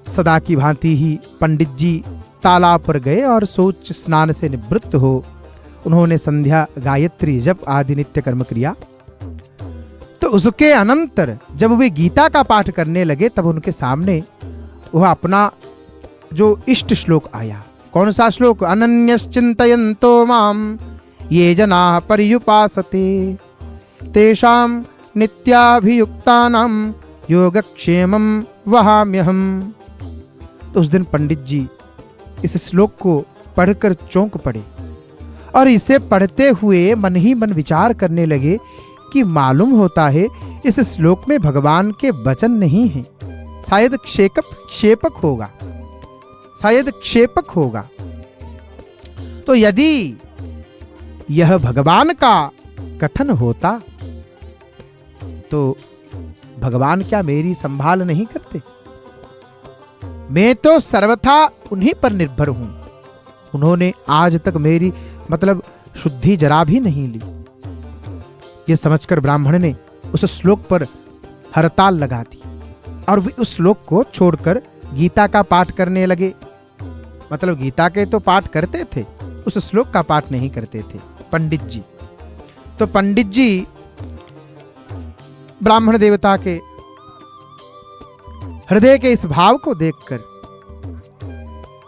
सदा की भांति ही पंडित जी तालाब पर गए और सोच स्नान से निवृत्त हो उन्होंने संध्या, गायत्री, जप आदि नित्य कर्म किया। तो उसके अनंतर जब वे गीता का पाठ करने लगे तब उनके सामने वह अपना जो इष्ट श्लोक आया। कौन सा श्लोक? अनन्यश्चिन्तयन्तो माम ये जनाः पर्युपासते तेषां नित्याभियुक्तानां योगक्षेमं वहाम्यहम्। तो उस दिन पंडित जी इस श्लोक को पढ़कर चौंक पड़े और इसे पढ़ते हुए मन ही मन विचार करने लगे कि मालूम होता है इस श्लोक में भगवान के वचन नहीं हैं, शायद क्षेपक होगा, शायद क्षेपक होगा। तो यदि यह भगवान का कथन होता तो भगवान क्या मेरी संभाल नहीं करते? मैं तो सर्वथा उन्हीं पर निर्भर हूं। उन्होंने आज तक मेरी मतलब शुद्धि जरा भी नहीं ली। यह समझकर ब्राह्मण ने उस श्लोक पर हड़ताल लगा दी और वे उस श्लोक को छोड़कर गीता का पाठ करने लगे। मतलब गीता के तो पाठ करते थे, उस श्लोक का पाठ नहीं करते थे पंडित जी। तो पंडित जी ब्राह्मण देवता के हृदय के इस भाव को देखकर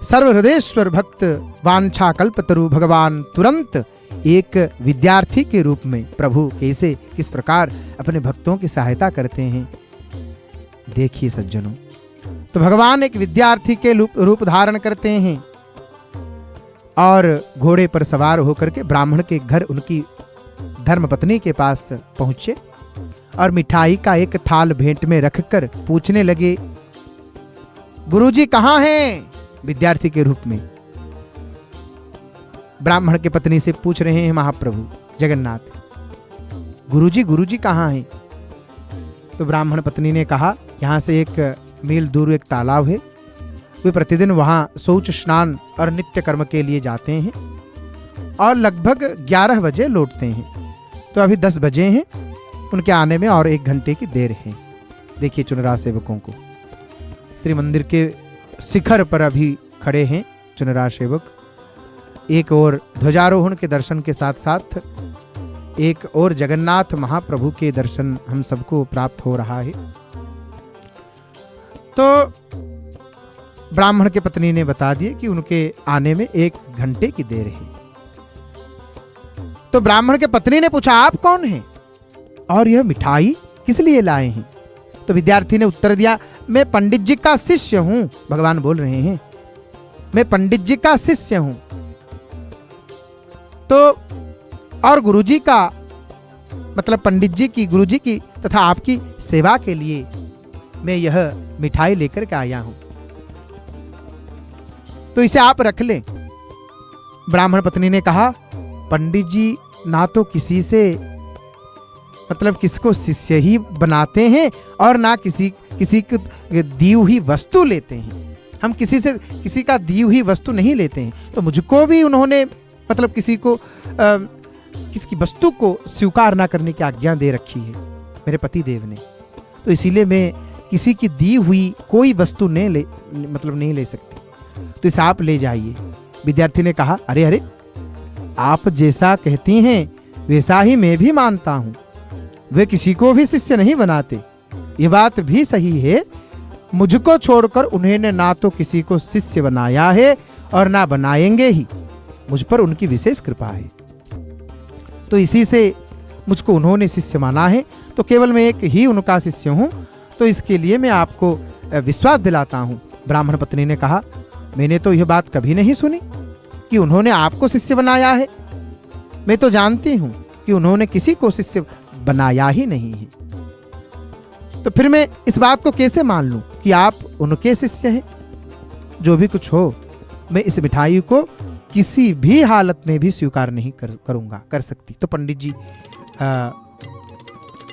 सर्वहृदयेश्वर भक्त वांछा कल्पतरु भगवान तुरंत एक विद्यार्थी के रूप में प्रभु कैसे किस प्रकार अपने भक्तों की सहायता करते हैं देखिए सज्जनों। तो भगवान एक विद्यार्थी के रूप धारण करते हैं और घोड़े पर सवार होकर के ब्राह्मण के घर उनकी धर्मपत्नी के पास पहुंचे और मिठाई का एक थाल भेंट में रखकर पूछने लगे, गुरुजी कहाँ हैं? विद्यार्थी के रूप में ब्राह्मण के पत्नी से पूछ रहे हैं महाप्रभु जगन्नाथ, गुरुजी कहाँ हैं? तो ब्राह्मण पत्नी ने कहा, यहाँ से 1 मील दूर एक तालाब है, वे प्रतिदिन वहाँ शौच स्नान और नित्य कर्म के लिए जाते हैं और लगभग 11 बजे लौटते हैं। तो अभी 10 बजे हैं, उनके आने में और 1 घंटे की देर है। देखिए चुनरा सेवकों को, श्री मंदिर के शिखर पर अभी खड़े हैं चुनरा सेवक। एक और ध्वजारोहण के दर्शन के साथ साथ एक और जगन्नाथ महाप्रभु के दर्शन हम सबको प्राप्त हो रहा है। तो ब्राह्मण के पत्नी ने बता दिए कि उनके आने में 1 घंटे की देर है। तो ब्राह्मण के पत्नी ने पूछा, आप कौन हैं और यह मिठाई किस लिए लाए हैं? तो विद्यार्थी ने उत्तर दिया, मैं पंडित जी का शिष्य हूं। भगवान बोल रहे हैं, मैं पंडित जी का शिष्य हूं। तो और गुरुजी का मतलब पंडित जी की, गुरुजी की तथा आपकी सेवा के लिए मैं यह मिठाई लेकर के आया हूं, तो इसे आप रख लें। ब्राह्मण पत्नी ने कहा, पंडित जी ना तो किसी से मतलब किसको शिष्य ही बनाते हैं और ना किसी की दी हुई वस्तु लेते हैं। हम किसी से किसी का दी हुई वस्तु नहीं लेते हैं। तो मुझको भी उन्होंने मतलब किसी को किसकी वस्तु को स्वीकार ना करने की आज्ञा दे रखी है मेरे पति देव ने। तो इसीलिए मैं किसी की दी हुई कोई वस्तु नहीं ले सकती। तो इसे आप ले जाइए। विद्यार्थी ने कहा, अरे आप जैसा कहती हैं वैसा ही मैं भी मानता हूं। वे किसी को भी शिष्य नहीं बनाते, ये बात भी सही है। मुझको छोड़कर उन्होंने ना तो किसी को शिष्य बनाया है और ना बनाएंगे ही। मुझ पर उनकी विशेष कृपा है, तो इसी से मुझको उन्होंने शिष्य माना है। तो केवल मैं एक ही उनका शिष्य हूं, तो इसके लिए मैं आपको विश्वास दिलाता हूं। ब्राह्मण पत्नी ने कहा, मैंने तो यह बात कभी नहीं सुनी कि उन्होंने आपको शिष्य बनाया है। मैं तो जानती हूं कि उन्होंने किसी को शिष्य बनाया ही नहीं है, तो फिर मैं इस बात को कैसे मान लूं कि आप उनके शिष्य हैं? जो भी कुछ हो, मैं इस मिठाई को किसी भी हालत में भी स्वीकार नहीं कर सकती। तो पंडित जी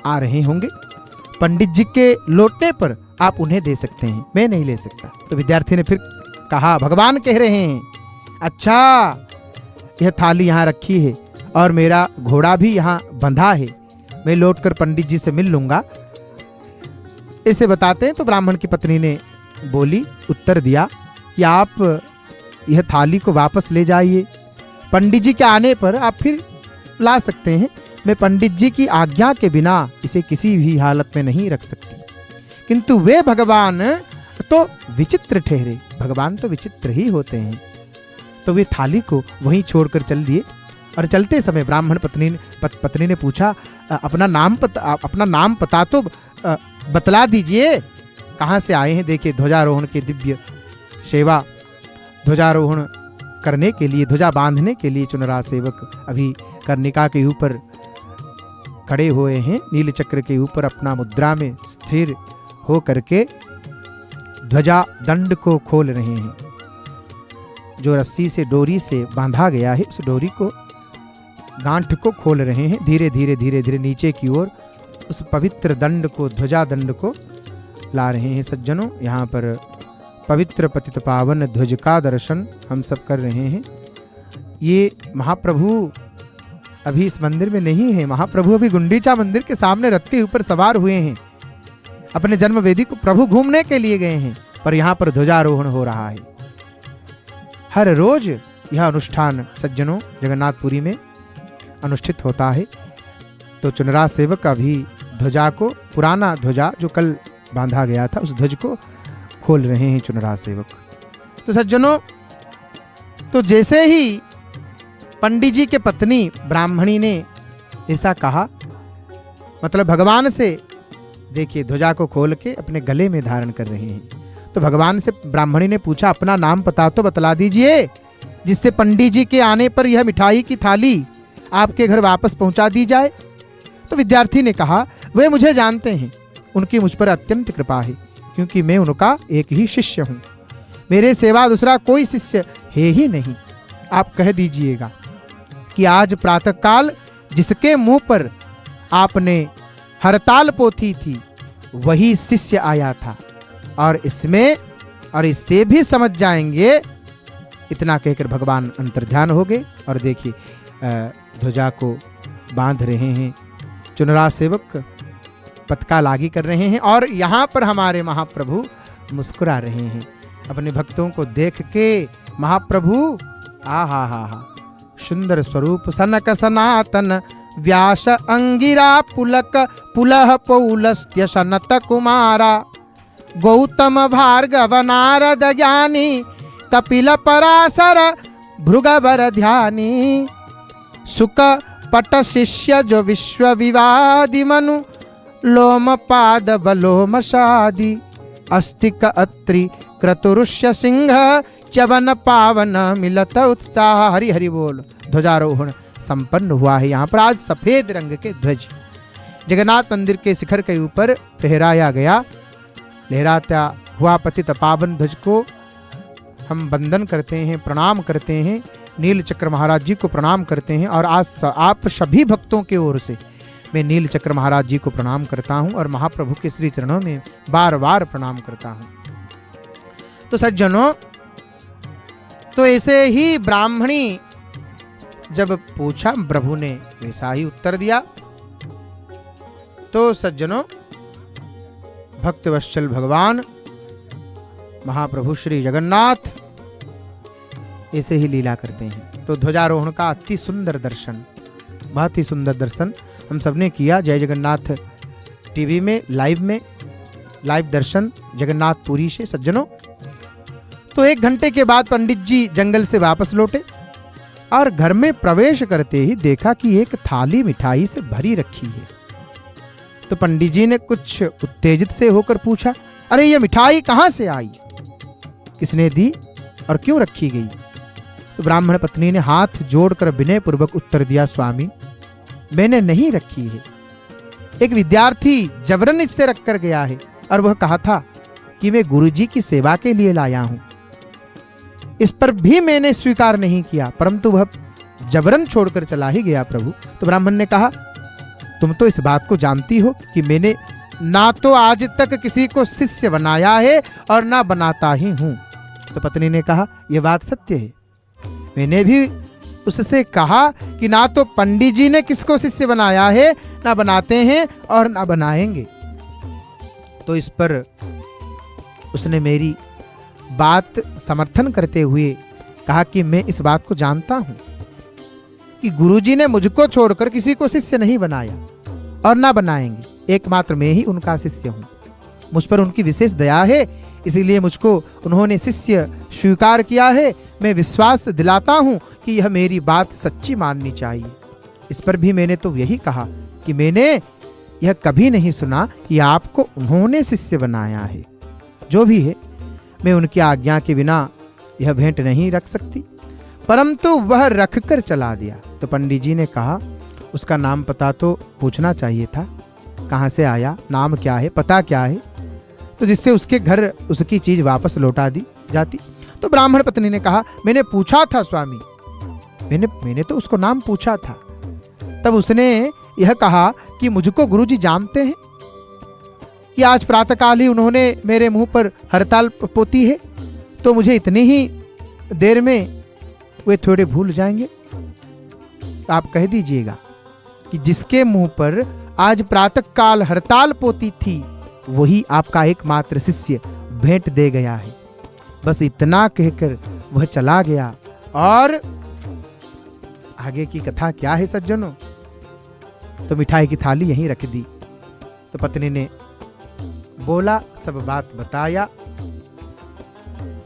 आ रहे होंगे, पंडित जी के लौटने पर आप उन्हें दे सकते हैं, मैं नहीं ले सकता। तो विद्यार्थी ने फिर कहा, भगवान कह रहे हैं, अच्छा यह थाली यहाँ रखी है और मेरा घोड़ा भी यहाँ बंधा है, मैं लौटकर पंडित जी से मिल लूंगा। इसे बताते हैं तो ब्राह्मण की पत्नी ने बोली, उत्तर दिया कि आप यह थाली को वापस ले जाइए, पंडित जी के आने पर आप फिर ला सकते हैं, मैं पंडित जी की आज्ञा के बिना इसे किसी भी हालत में नहीं रख सकती। किंतु वे भगवान तो विचित्र ठहरे, भगवान तो विचित्र ही होते हैं। तो वे थाली को वहीं छोड़कर चल दिए और चलते समय ब्राह्मण पत्नी ने पूछा, अपना नाम पता तो बतला दीजिए, कहाँ से आए हैं? देखिए ध्वजारोहण के दिव्य सेवा, ध्वजारोहण करने के लिए, ध्वजा बांधने के लिए चुनरा सेवक अभी कर्णिका के ऊपर खड़े हुए हैं, नील चक्र के ऊपर अपना मुद्रा में स्थिर हो करके ध्वजा दंड को खोल रहे हैं। जो रस्सी से, डोरी से बांधा गया है, उस डोरी को, गांठ को खोल रहे हैं, धीरे धीरे नीचे की ओर उस पवित्र दंड को, ध्वजा दंड को ला रहे हैं। सज्जनों, यहाँ पर पवित्र पतित पावन ध्वज का दर्शन हम सब कर रहे हैं। ये महाप्रभु अभी इस मंदिर में नहीं है, महाप्रभु अभी गुंडीचा मंदिर के सामने रथ के ऊपर सवार हुए हैं, अपने जन्म वेदी को प्रभु घूमने के लिए गए हैं, पर यहाँ पर ध्वजारोहण हो रहा है। हर रोज यह अनुष्ठान सज्जनों जगन्नाथपुरी में अनुष्ठित होता है। तो चुनरा सेवक अभी ध्वजा को, पुराना ध्वजा जो कल बांधा गया था, उस ध्वज को खोल रहे हैं चुनरा सेवक। तो सज्जनों, तो जैसे ही पंडित जी के पत्नी ब्राह्मणी ने ऐसा कहा, मतलब भगवान से, देखिए ध्वजा को खोल के अपने गले में धारण कर रहे हैं, तो भगवान से ब्राह्मणी ने पूछा, अपना नाम पता तो बतला दीजिए, जिससे पंडित जी के आने पर यह मिठाई की थाली आपके घर वापस पहुंचा दी जाए। तो विद्यार्थी ने कहा, वे मुझे जानते हैं, उनकी मुझ पर अत्यंत कृपा है, क्योंकि मैं उनका एक ही शिष्य हूँ, मेरे सिवा दूसरा कोई शिष्य है ही नहीं। आप कह दीजिएगा कि आज प्रातःकाल जिसके मुंह पर आपने हरताल पोथी थी, वही शिष्य आया था, और इससे भी समझ जाएंगे। इतना कहकर भगवान अंतर्ध्यान हो गए और देखिए ध्वजा को बांध रहे हैं, चुनरा सेवक पतका लागी कर रहे हैं, और यहाँ पर हमारे महाप्रभु मुस्कुरा रहे हैं अपने भक्तों को देख के। महाप्रभु हा सुंदर स्वरूप, सनक सनातन व्यास अंगिरा पुलक पुलह पौलस्त्य सनत कुमारा, गौतम भार्गव नारद ज्ञानी कपिल पराशर भृगवर ध्यानी, सुक पट शिष्य जो विश्व विवादि मनु, लोम पाद बलोम शादी, अस्तिक अत्रि क्रतुरुष्य सिंह, चवन पावन मिलत उत्साह। हरि हरि बोल। ध्वजारोहण संपन्न हुआ है। यहाँ पर आज सफेद रंग के ध्वज जगन्नाथ मंदिर के शिखर के ऊपर फहराया गया। लहराता हुआ पतित पावन ध्वज को हम वंदन करते हैं, प्रणाम करते हैं, नील चक्र महाराज जी को प्रणाम करते हैं। और आज आप सभी भक्तों की ओर से मैं नील चक्र महाराज जी को प्रणाम करता हूं और महाप्रभु के श्री चरणों में बार बार प्रणाम करता हूं। तो सज्जनों, तो ऐसे ही ब्राह्मणी जब पूछा, प्रभु ने वैसा ही उत्तर दिया। तो सज्जनों, भक्तवत्सल भगवान महाप्रभु श्री जगन्नाथ ऐसे ही लीला करते हैं। तो ध्वजारोहण का अति सुंदर दर्शन, बहुत ही सुंदर दर्शन हम सबने किया। जय जगन्नाथ टीवी में लाइव दर्शन जगन्नाथपुरी से। सज्जनों, तो 1 घंटे के बाद पंडित जी जंगल से वापस लौटे और घर में प्रवेश करते ही देखा कि एक थाली मिठाई से भरी रखी है। तो पंडित जी ने कुछ उत्तेजित से होकर पूछा, अरे ये मिठाई कहाँ से आई, किसने दी और क्यों रखी गई? तो ब्राह्मण पत्नी ने हाथ जोड़कर विनय पूर्वक उत्तर दिया, स्वामी मैंने नहीं रखी है, एक विद्यार्थी जबरन इससे रख कर गया है और वह कहा था कि मैं गुरुजी की सेवा के लिए लाया हूं। इस पर भी मैंने स्वीकार नहीं किया, परंतु वह जबरन छोड़कर चला ही गया प्रभु। तो ब्राह्मण ने कहा, तुम तो इस बात को जानती हो कि मैंने ना तो आज तक किसी को शिष्य बनाया है और ना बनाता ही हूं। तो पत्नी ने कहा, यह बात सत्य है, मैंने भी उससे कहा कि ना तो पंडित जी ने किसको शिष्य बनाया है, ना बनाते हैं और ना बनाएंगे। तो इस पर उसने मेरी बात समर्थन करते हुए कहा कि मैं इस बात को जानता हूं कि गुरुजी ने मुझको छोड़कर किसी को शिष्य नहीं बनाया और ना बनाएंगे, एकमात्र मैं ही उनका शिष्य हूं। मुझ पर उनकी विशेष दया है, इसीलिए मुझको उन्होंने शिष्य स्वीकार किया है। मैं विश्वास दिलाता हूं कि यह मेरी बात सच्ची माननी चाहिए। इस पर भी मैंने तो यही कहा कि मैंने यह कभी नहीं सुना कि आपको उन्होंने शिष्य बनाया है। जो भी है, मैं उनकी आज्ञा के बिना यह भेंट नहीं रख सकती, परंतु वह रख कर चला दिया। तो पंडित जी ने कहा, उसका नाम पता तो पूछना चाहिए था, कहाँ से आया, नाम क्या है, पता क्या है, तो जिससे उसके घर उसकी चीज वापस लौटा दी जाती। तो ब्राह्मण पत्नी ने कहा, मैंने पूछा था स्वामी, मैंने तो उसको नाम पूछा था। तब उसने यह कहा कि मुझको गुरुजी जानते हैं कि आज प्रातःकाल ही उन्होंने मेरे मुंह पर हड़ताल पोती है, तो मुझे इतनी ही देर में वे थोड़े भूल जाएंगे। आप कह दीजिएगा कि जिसके मुंह पर आज प्रातःकाल हड़ताल पोती थी वही आपका एकमात्र शिष्य भेंट दे गया है। बस इतना कहकर वह चला गया। और आगे की कथा क्या है सज्जनों, तो मिठाई की थाली यहीं रख दी। तो पत्नी ने बोला, सब बात बताया,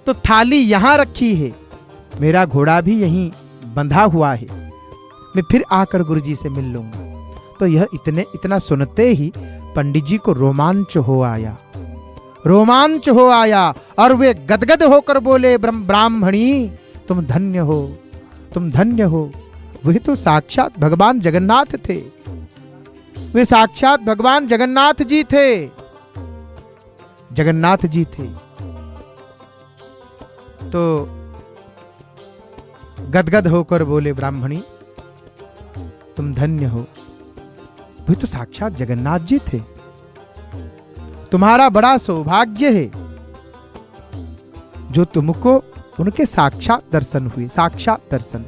तो थाली यहां रखी है, मेरा घोड़ा भी यहीं बंधा हुआ है, मैं फिर आकर गुरुजी से मिल लूंगा। तो यह इतना सुनते ही पंडित जी को रोमांच हो आया और वे गदगद होकर बोले, ब्राह्मणी तुम धन्य हो, तुम धन्य हो। वे तो साक्षात भगवान जगन्नाथ थे, वे साक्षात भगवान जगन्नाथ जी थे, जगन्नाथ जी थे। तो गदगद होकर बोले, ब्राह्मणी तुम धन्य हो, वे तो साक्षात जगन्नाथ जी थे, तुम्हारा बड़ा सौभाग्य है जो तुमको उनके साक्षात दर्शन हुए, साक्षात दर्शन।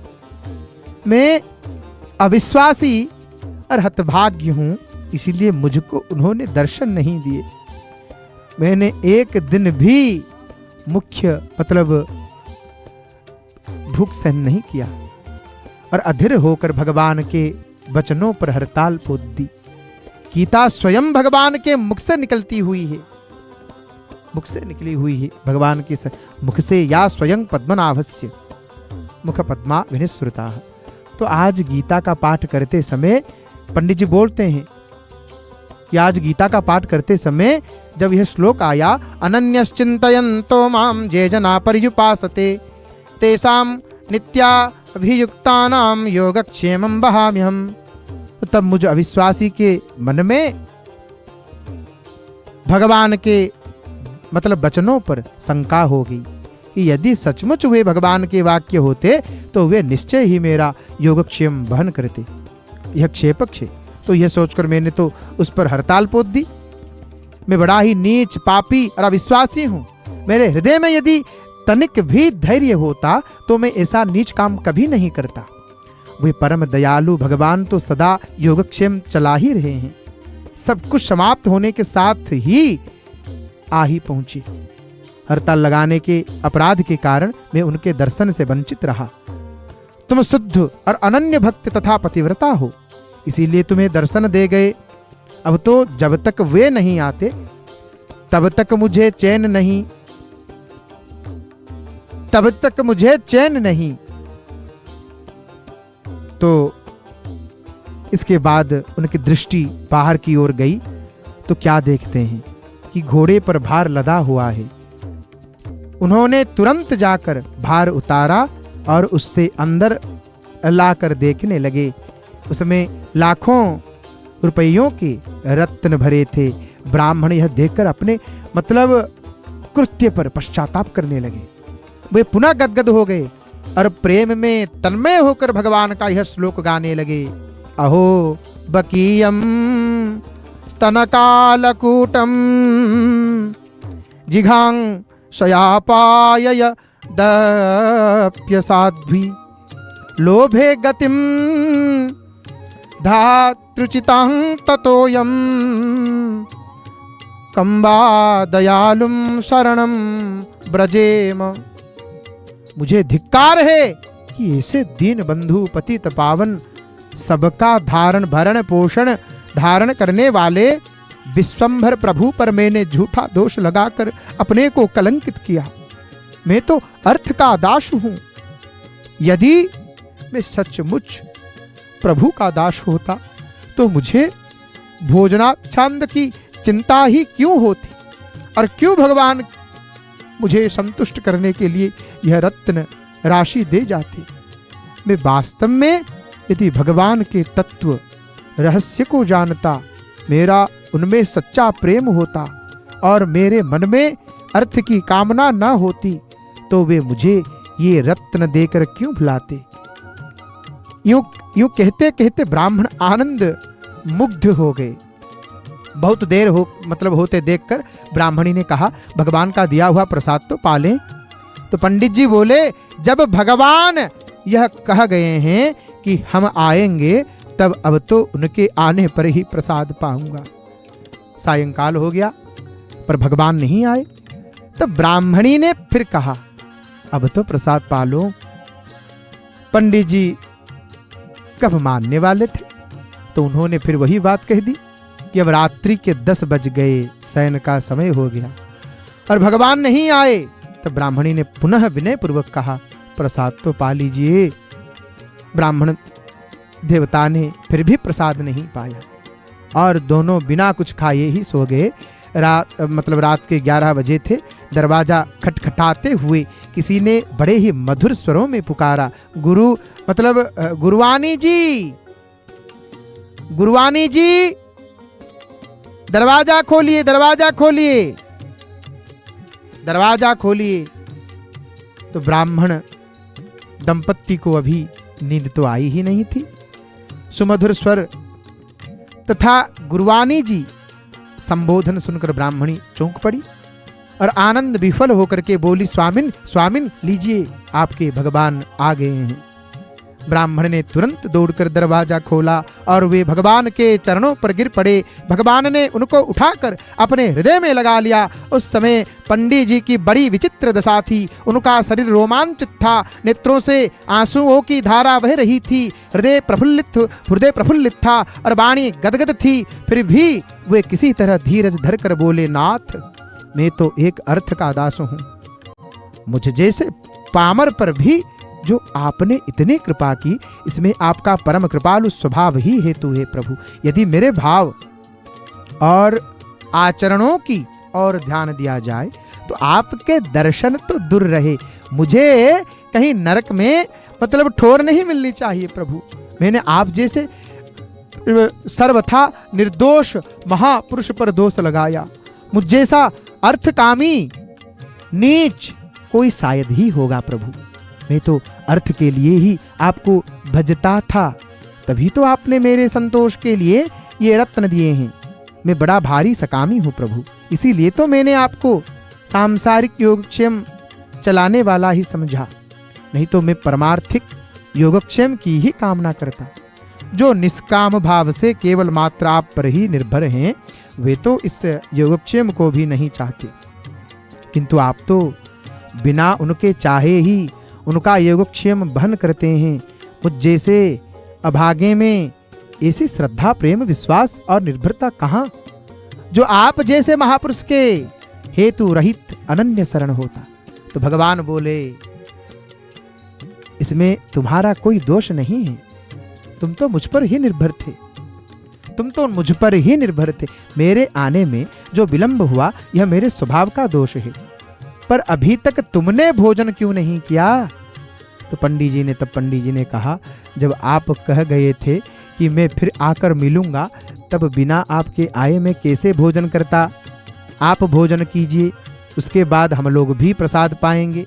मैं अविश्वासी और हतभाग्य हूं, इसीलिए मुझको उन्होंने दर्शन नहीं दिए। मैंने एक दिन भी भूख सहन नहीं किया और अधीर होकर भगवान के वचनों पर हड़ताल पोत दी। गीता स्वयं भगवान के मुख से निकलती हुई है, मुख से निकली हुई है भगवान के मुख से, या स्वयं पद्मनाभस्य मुख पद्मा विनिसृता। तो आज गीता का पाठ करते समय पंडित जी बोलते हैं कि आज गीता का पाठ करते समय जब यह श्लोक आया, अनन्यश्चिन्तयन्तो मां ये जना पर्युपासते तेषां नित्याभियुक्तानां योगक्षेमं वहाम्यहम्। तब मुझे अविश्वासी के मन में भगवान के वचनों पर शंका होगी कि यदि सचमुच वे भगवान के वाक्य होते तो वे निश्चय ही मेरा योगक्षेम वहन करते। यह क्षेपक है। तो यह सोचकर मैंने तो उस पर हड़ताल पोत दी। मैं बड़ा ही नीच, पापी और अविश्वासी हूं। मेरे हृदय में यदि तनिक भी धैर्य होता तो मैं ऐसा नीच काम कभी नहीं करता। वे परम दयालु भगवान तो सदा योगक्षेम चला ही रहे हैं। सब कुछ समाप्त होने के साथ ही आ ही पहुंचे। हड़ताल लगाने के अपराध के कारण मैं उनके दर्शन से वंचित रहा। तुम शुद्ध और अनन्य भक्त तथा पतिव्रता हो, इसीलिए तुम्हें दर्शन दे गए। अब तो जब तक वे नहीं आते तब तक मुझे चैन नहीं, तब तक मुझे चैन नहीं। तो इसके बाद उनकी दृष्टि बाहर की ओर गई तो क्या देखते हैं कि घोड़े पर भार लदा हुआ है। उन्होंने तुरंत जाकर भार उतारा और उससे अंदर लाकर देखने लगे। उसमें लाखों रुपयों के रत्न भरे थे। ब्राह्मण यह देखकर अपने मतलब कृत्य पर पश्चाताप करने लगे। वे पुनः गदगद हो गए और प्रेम में तन्मय होकर भगवान का यह श्लोक गाने लगे। अहो बकीयम स्तनकालकूटम जिघांग शयापाय दप्य साध्वी लोभे गतिम धातृचितां ततोयम कंबा दयालुम शरणम ब्रजेम। मुझे धिक्कार है कि ऐसे दीन बंधु पतित पावन सबका धारण भरण पोषण धारण करने वाले विश्वंभर प्रभु पर मैंने झूठा दोष लगाकर अपने को कलंकित किया। मैं तो अर्थ का दास हूं। यदि मैं सचमुच प्रभु का दास होता तो मुझे भोजनाच्छंद की चिंता ही क्यों होती, और क्यों भगवान मुझे संतुष्ट करने के लिए यह रत्न राशि दे जाते। मैं वास्तव में यदि भगवान के तत्व रहस्य को जानता, मेरा उनमें सच्चा प्रेम होता और मेरे मन में अर्थ की कामना न होती, तो वे मुझे ये रत्न देकर क्यों भुलाते। यूं कहते कहते ब्राह्मण आनंद मुग्ध हो गए। बहुत देर होते देखकर ब्राह्मणी ने कहा, भगवान का दिया हुआ प्रसाद तो पालें। तो पंडित जी बोले, जब भगवान यह कह गए हैं कि हम आएंगे, तब अब तो उनके आने पर ही प्रसाद पाऊंगा। सायंकाल हो गया पर भगवान नहीं आए। तब ब्राह्मणी ने फिर कहा, अब तो प्रसाद पालो। पंडित जी कब मानने वाले थे, तो उन्होंने फिर वही बात कह दी कि अब रात्रि के 10 बज गए, शयन का समय हो गया और भगवान नहीं आए। तब ब्राह्मणी ने पुनः विनय पूर्वक कहा, प्रसाद तो पा लीजिए। ब्राह्मण देवता ने फिर भी प्रसाद नहीं पाया और दोनों बिना कुछ खाए ही सो गए। रात के 11 बजे थे। दरवाजा खटखटाते हुए किसी ने बड़े ही मधुर स्वरों में पुकारा, गुरुवानी जी, गुरुवानी जी, दरवाजा खोलिए, दरवाजा खोलिए, दरवाजा खोलिए। तो ब्राह्मण दंपत्ति को अभी नींद तो आई ही नहीं थी। सुमधुर स्वर तथा गुरुवानी जी संबोधन सुनकर ब्राह्मणी चौंक पड़ी और आनंद विफल होकर के बोली, स्वामिन, स्वामिन लीजिए, आपके भगवान आ गए हैं। ब्राह्मण ने तुरंत दौड़कर दरवाजा खोला और वे भगवान के चरणों पर गिर पड़े। भगवान ने उनको उठाकर अपने हृदय में लगा लिया। उस समय पंडित जी की बड़ी विचित्र दशा थी। उनका शरीर रोमांचित था, नेत्रों से आंसुओं की धारा बह रही थी, हृदय प्रफुल्लित था और वाणी गदगद थी। फिर भी वे किसी तरह धीरज धरकर बोले, नाथ, मैं तो एक अर्थ का दास हूँ। मुझ जैसे पामर पर भी जो आपने इतनी कृपा की, इसमें आपका परम कृपालु स्वभाव ही हेतु है प्रभु। यदि मेरे भाव और आचरणों की और ध्यान दिया जाए तो आपके दर्शन तो दूर रहे, मुझे कहीं नरक में ठोर नहीं मिलनी चाहिए प्रभु। मैंने आप जैसे सर्वथा निर्दोष महापुरुष पर दोष लगाया। मुझ जैसा अर्थकामी नीच कोई शायद ही होगा प्रभु। मैं तो अर्थ के लिए ही आपको भजता था, तभी तो आपने मेरे संतोष के लिए ये रत्न दिए हैं। मैं बड़ा भारी सकामी हूँ प्रभु, इसीलिए तो मैंने आपको सांसारिक योगक्षेम चलाने वाला ही समझा, नहीं तो मैं परमार्थिक योगक्षेम की ही कामना करता। जो निष्काम भाव से केवल मात्र आप पर ही निर्भर हैं, वे तो इस योगक्षेम को भी नहीं चाहते, किंतु आप तो बिना उनके चाहे ही उनका योगक्षेम बहन करते हैं। मुझ जैसे अभागे में ऐसी श्रद्धा, प्रेम, विश्वास और निर्भरता कहाँ, जो आप जैसे महापुरुष के हेतु रहित अनन्य शरण होता। तो भगवान बोले, इसमें तुम्हारा कोई दोष नहीं है, तुम तो मुझ पर ही निर्भर थे, तुम तो मुझ पर ही निर्भर थे। मेरे आने में जो विलंब हुआ यह मेरे स्वभाव का दोष है, पर अभी तक तुमने भोजन क्यों नहीं किया? तो तब पंडित जी ने कहा, जब आप कह गए थे कि मैं फिर आकर मिलूंगा, तब बिना आपके आए मैं कैसे भोजन करता। आप भोजन कीजिए, उसके बाद हम लोग भी प्रसाद पाएंगे।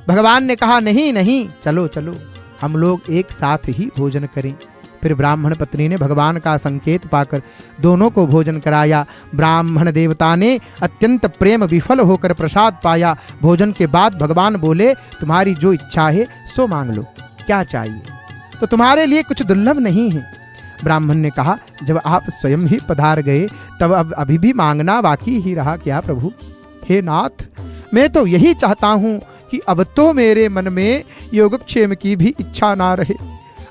भगवान ने कहा, नहीं नहीं, चलो चलो, हम लोग एक साथ ही भोजन करें। फिर ब्राह्मण पत्नी ने भगवान का संकेत पाकर दोनों को भोजन कराया। ब्राह्मण देवता ने अत्यंत प्रेम विफल होकर प्रसाद पाया। भोजन के बाद भगवान बोले, तुम्हारी जो इच्छा है सो मांग लो, क्या चाहिए? तो तुम्हारे लिए कुछ दुर्लभ नहीं है। ब्राह्मण ने कहा, जब आप स्वयं ही पधार गए तब अब अभी भी मांगना बाकी ही रहा क्या प्रभु? हे नाथ, मैं तो यही चाहता हूँ कि अब तो मेरे मन में योगक्षेम की भी इच्छा ना रहे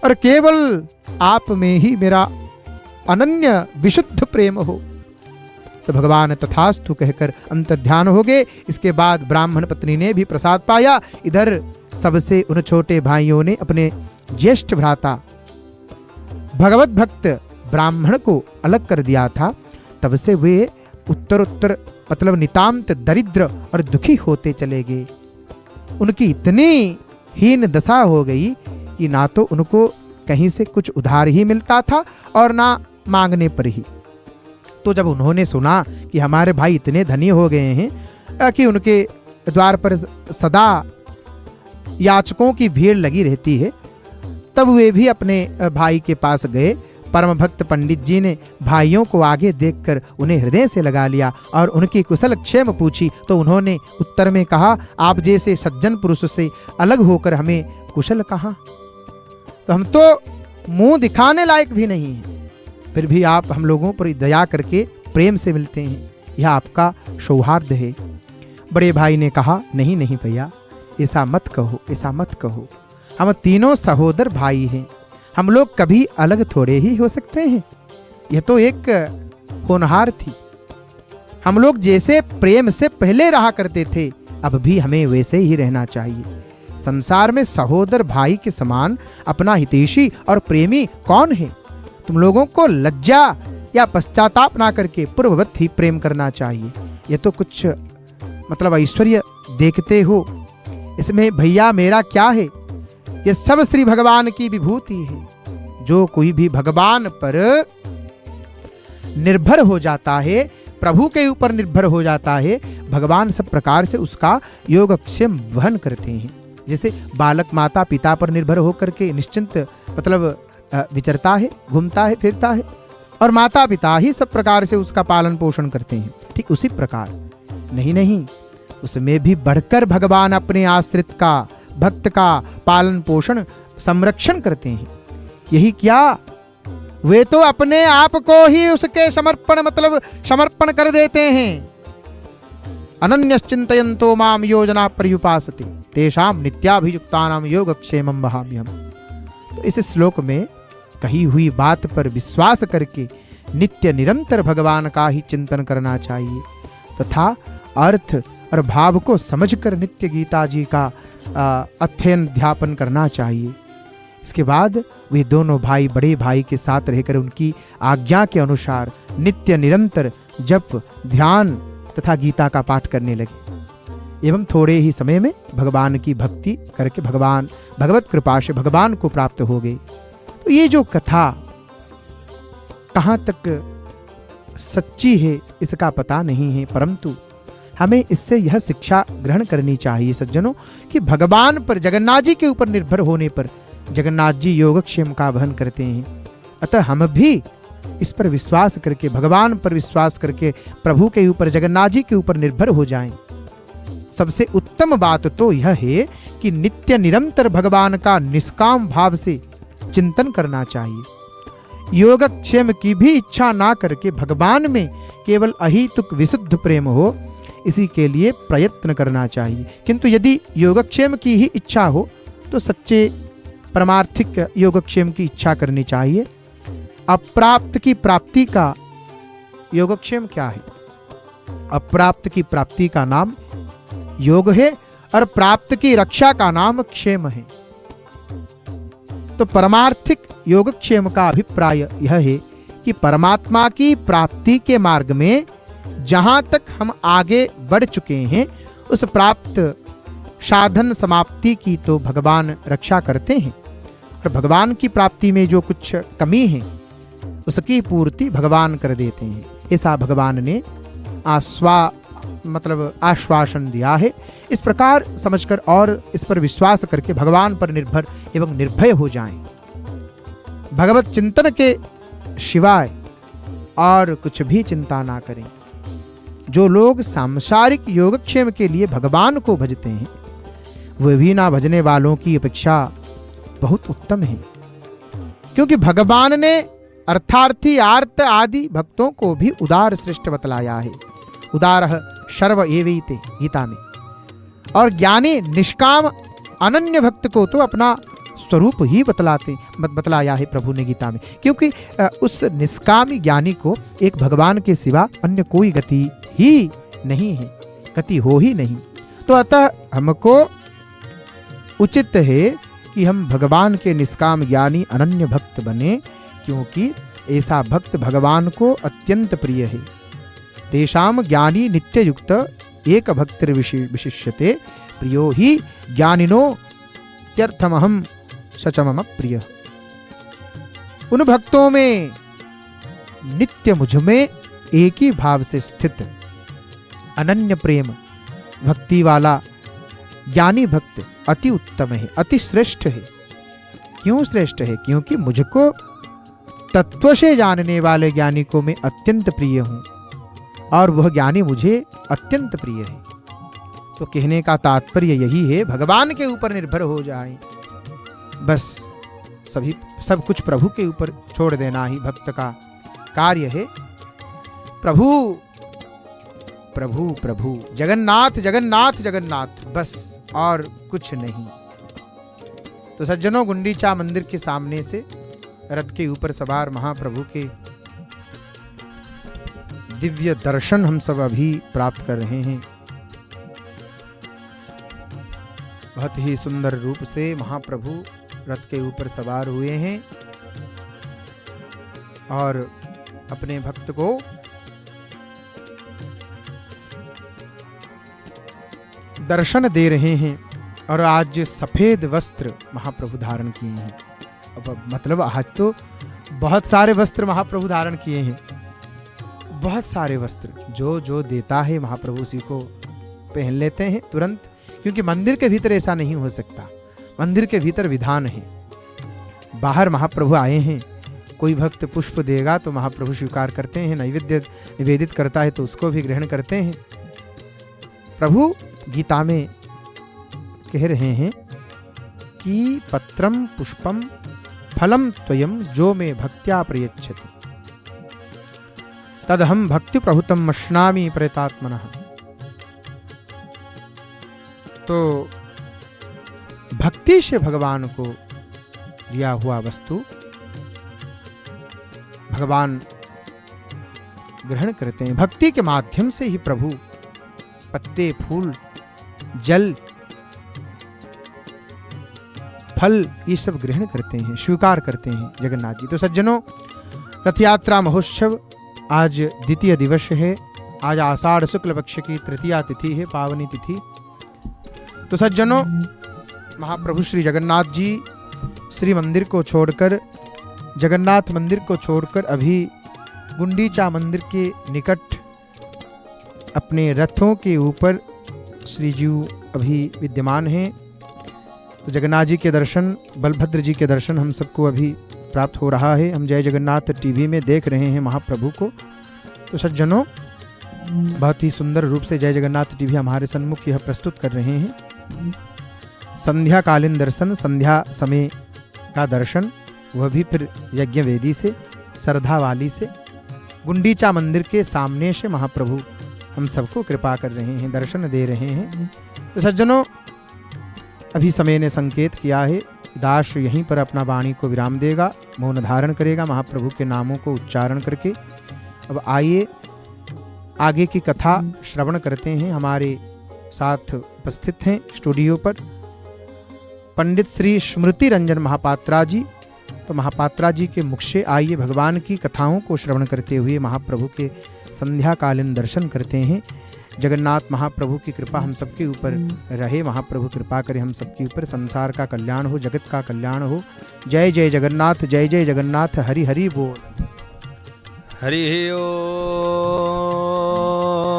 और केवल आप में ही मेरा अनन्य विशुद्ध प्रेम हो। तो भगवान तथास्तु कहकर अंतर्ध्यान हो गए। इसके बाद ब्राह्मण पत्नी ने भी प्रसाद पाया। इधर सबसे उन छोटे भाइयों ने अपने ज्येष्ठ भ्राता भगवत भक्त ब्राह्मण को अलग कर दिया था। तब से वे उत्तर मतलब नितांत दरिद्र और दुखी होते चले गए। उनकी इतनी हीन दशा हो गई कि ना तो उनको कहीं से कुछ उधार ही मिलता था और ना मांगने पर ही। तो जब उन्होंने सुना कि हमारे भाई इतने धनी हो गए हैं कि उनके द्वार पर सदा याचकों की भीड़ लगी रहती है, तब वे भी अपने भाई के पास गए। परम भक्त पंडित जी ने भाइयों को आगे देखकर उन्हें हृदय से लगा लिया और उनकी कुशल क्षेम पूछी। तो उन्होंने उत्तर में कहा, आप जैसे सज्जन पुरुष से अलग होकर हमें कुशल कहा? तो हम तो मुंह दिखाने लायक भी नहीं हैं, फिर भी आप हम लोगों पर दया करके प्रेम से मिलते हैं, यह आपका सौहार्द है। बड़े भाई ने कहा, नहीं नहीं भैया, ऐसा मत कहो, ऐसा मत कहो। हम तीनों सहोदर भाई हैं, हम लोग कभी अलग थोड़े ही हो सकते हैं। यह तो एक होनहार थी। हम लोग जैसे प्रेम से पहले रहा करते थे, अब भी हमें वैसे ही रहना चाहिए। संसार में सहोदर भाई के समान अपना हितैषी और प्रेमी कौन है? तुम लोगों को लज्जा या पश्चाताप ना करके पूर्ववत ही प्रेम करना चाहिए। ये तो कुछ मतलब ऐश्वर्य देखते हो, इसमें भैया मेरा क्या है? ये सब श्री भगवान की विभूति है। जो कोई भी भगवान पर निर्भर हो जाता है, प्रभु के ऊपर निर्भर हो जाता है, भगवान सब प्रकार से उसका योगक्षेम वहन करते हैं। जैसे बालक माता पिता पर निर्भर होकर के निश्चिंत मतलब विचरता है, घूमता है, फिरता है, और माता पिता ही सब प्रकार से उसका पालन पोषण करते हैं। ठीक उसी प्रकार नहीं, उसमें भी बढ़कर भगवान अपने आश्रित का, भक्त का पालन पोषण संरक्षण करते हैं। यही क्या, वे तो अपने आप को ही उसके समर्पण कर देते हैं। अनन्यश्चिन्तयन्तो माम योजना पर्युपासते तेषां नित्याभियुक्तानां योगक्षेमं वहाम्यहम्। तो इस श्लोक में कही हुई बात पर विश्वास करके नित्य निरंतर भगवान का ही चिंतन करना चाहिए तथा अर्थ और भाव को समझकर नित्य गीता जी का अध्ययन अध्यापन करना चाहिए। इसके बाद वे दोनों भाई बड़े भाई के साथ रहकर उनकी आज्ञा के अनुसार नित्य निरंतर जप, ध्यान तथा गीता का पाठ करने लगे एवं थोड़े ही समय में भगवान की भक्ति करके भगवत कृपा से भगवान को प्राप्त हो गए। तो ये जो कथा कहाँ तक सच्ची है इसका पता नहीं है, परंतु हमें इससे यह शिक्षा ग्रहण करनी चाहिए सज्जनों कि भगवान पर, जगन्नाथ जी के ऊपर निर्भर होने पर जगन्नाथ जी योगक्षेम का वहन करते हैं। अतः हम भी इस पर विश्वास करके, भगवान पर विश्वास करके प्रभु के ऊपर, जगन्नाथ जी के ऊपर निर्भर हो जाएं। सबसे उत्तम बात तो यह है कि नित्य निरंतर भगवान का निष्काम भाव से चिंतन करना चाहिए। योगक्षेम की भी इच्छा ना करके भगवान में केवल अहितुक विशुद्ध प्रेम हो, इसी के लिए प्रयत्न करना चाहिए। किंतु यदि योगक्षेम की ही इच्छा हो तो सच्चे परमार्थिक योगक्षेम की इच्छा करनी चाहिए। अप्राप्त की प्राप्ति का योगक्षेम क्या है? अप्राप्त की प्राप्ति का नाम योग है और प्राप्त की रक्षा का नाम क्षेम है। तो परमार्थिक योगक्षेम का अभिप्राय यह है कि परमात्मा की प्राप्ति के मार्ग में जहां तक हम आगे बढ़ चुके हैं, उस प्राप्त साधन समाप्ति की तो भगवान रक्षा करते हैं, और भगवान की प्राप्ति में जो कुछ कमी है उसकी पूर्ति भगवान कर देते हैं। ऐसा भगवान ने आश्वासन दिया है। इस प्रकार समझकर और इस पर विश्वास करके भगवान पर निर्भर एवं निर्भय हो जाएं। भगवत चिंतन के सिवाय और कुछ भी चिंता ना करें। जो लोग सांसारिक योगक्षेम के लिए भगवान को भजते हैं, वे भी ना भजने वालों की अपेक्षा बहुत उत्तम है, क्योंकि भगवान ने अर्थार्थी आर्त आदि भक्तों को भी उदार श्रेष्ठ बतलाया है। उदारः सर्व एवैते गीता में। और ज्ञानी निष्काम अनन्य भक्त को तो अपना स्वरूप ही बतलाया है प्रभु ने गीता में, क्योंकि उस निष्कामी ज्ञानी को एक भगवान के सिवा अन्य कोई गति ही नहीं है, गति हो ही नहीं। तो अतः हमको उचित है कि हम भगवान के निष्काम ज्ञानी अनन्य भक्त बने, क्योंकि ऐसा भक्त भगवान को अत्यंत प्रिय है। तेषाम ज्ञानी नित्य युक्त एक भक्तिर विशिष्यते प्रियो ही ज्ञानिनो त्यर्थमहम सच मम प्रिय। उन भक्तों में नित्य मुझ में एक ही भाव से स्थित अनन्य प्रेम भक्ति वाला ज्ञानी भक्त अति उत्तम है, अति श्रेष्ठ है। क्यों श्रेष्ठ है? क्योंकि मुझको तत्व से जानने वाले ज्ञानी को मैं अत्यंत प्रिय हूं और वह ज्ञानी मुझे अत्यंत प्रिय है। तो कहने का तात्पर्य यही है, भगवान के ऊपर निर्भर हो जाए, बस सब कुछ प्रभु के ऊपर छोड़ देना ही भक्त का कार्य है। प्रभु प्रभु प्रभु, जगन्नाथ जगन्नाथ जगन्नाथ, बस और कुछ नहीं। तो सज्जनों, गुंडीचा मंदिर के सामने से रथ के ऊपर सवार महाप्रभु के दिव्य दर्शन हम सब अभी प्राप्त कर रहे हैं। बहुत ही सुंदर रूप से महाप्रभु रथ के ऊपर सवार हुए हैं और अपने भक्त को दर्शन दे रहे हैं। और आज सफेद वस्त्र महाप्रभु धारण किए हैं। अब मतलब आज तो बहुत सारे वस्त्र महाप्रभु धारण किए हैं, बहुत सारे वस्त्र जो जो देता है महाप्रभु उसी को पहन लेते हैं तुरंत, क्योंकि मंदिर के भीतर ऐसा नहीं हो सकता। मंदिर के भीतर विधान है। बाहर महाप्रभु आए हैं, कोई भक्त पुष्प देगा तो महाप्रभु स्वीकार करते हैं, नैवेद्य निवेदित करता है तो उसको भी ग्रहण करते हैं। प्रभु गीता में कह रहे हैं कि पत्रम पुष्पम फलम त्वयं जो मे भक्त्या प्रयच्छति तदहम भक्ति प्रहुतम मश्नामि प्रेतात्मनः। तो भक्ति से भगवान को दिया हुआ वस्तु भगवान ग्रहण करते हैं। भक्ति के माध्यम से ही प्रभु पत्ते, फूल, जल, फल ये सब ग्रहण करते हैं, स्वीकार करते हैं जगन्नाथ जी। तो सज्जनों, रथ यात्रा महोत्सव आज द्वितीय दिवस है। आज आषाढ़ शुक्ल पक्ष की तृतीया तिथि है, पावनी तिथि। तो सज्जनों, महाप्रभु श्री जगन्नाथ जी श्री मंदिर को छोड़कर, जगन्नाथ मंदिर को छोड़कर अभी गुंडीचा मंदिर के निकट अपने रथों के ऊपर श्री जीव अभी विद्यमान हैं। तो जगन्नाथ जी के दर्शन, बलभद्र जी के दर्शन हम सबको अभी प्राप्त हो रहा है। हम जय जगन्नाथ टीवी में देख रहे हैं महाप्रभु को। तो सज्जनों, बहुत ही सुंदर रूप से जय जगन्नाथ टीवी हमारे सम्मुख यह प्रस्तुत कर रहे हैं संध्या कालीन दर्शन, संध्या समय का दर्शन, वह भी फिर यज्ञ वेदी से, श्रद्धा वाली से, गुंडीचा मंदिर के सामने से महाप्रभु हम सबको कृपा कर रहे हैं, दर्शन दे रहे हैं। तो सज्जनों, अभी समय ने संकेत किया है, दास यहीं पर अपना वाणी को विराम देगा, मौन धारण करेगा महाप्रभु के नामों को उच्चारण करके। अब आइए आगे की कथा श्रवण करते हैं। हमारे साथ उपस्थित हैं स्टूडियो पर पंडित श्री स्मृति रंजन महापात्रा जी। तो महापात्रा जी के मुख से आइए भगवान की कथाओं को श्रवण करते हुए महाप्रभु के संध्याकालीन दर्शन करते हैं। जगन्नाथ महाप्रभु की कृपा हम सबके ऊपर रहे, महाप्रभु कृपा करे हम सबके ऊपर, संसार का कल्याण हो, जगत का कल्याण हो। जय जय जगन्नाथ, जय जय जगन्नाथ, हरि हरि बोल। हरि ओम।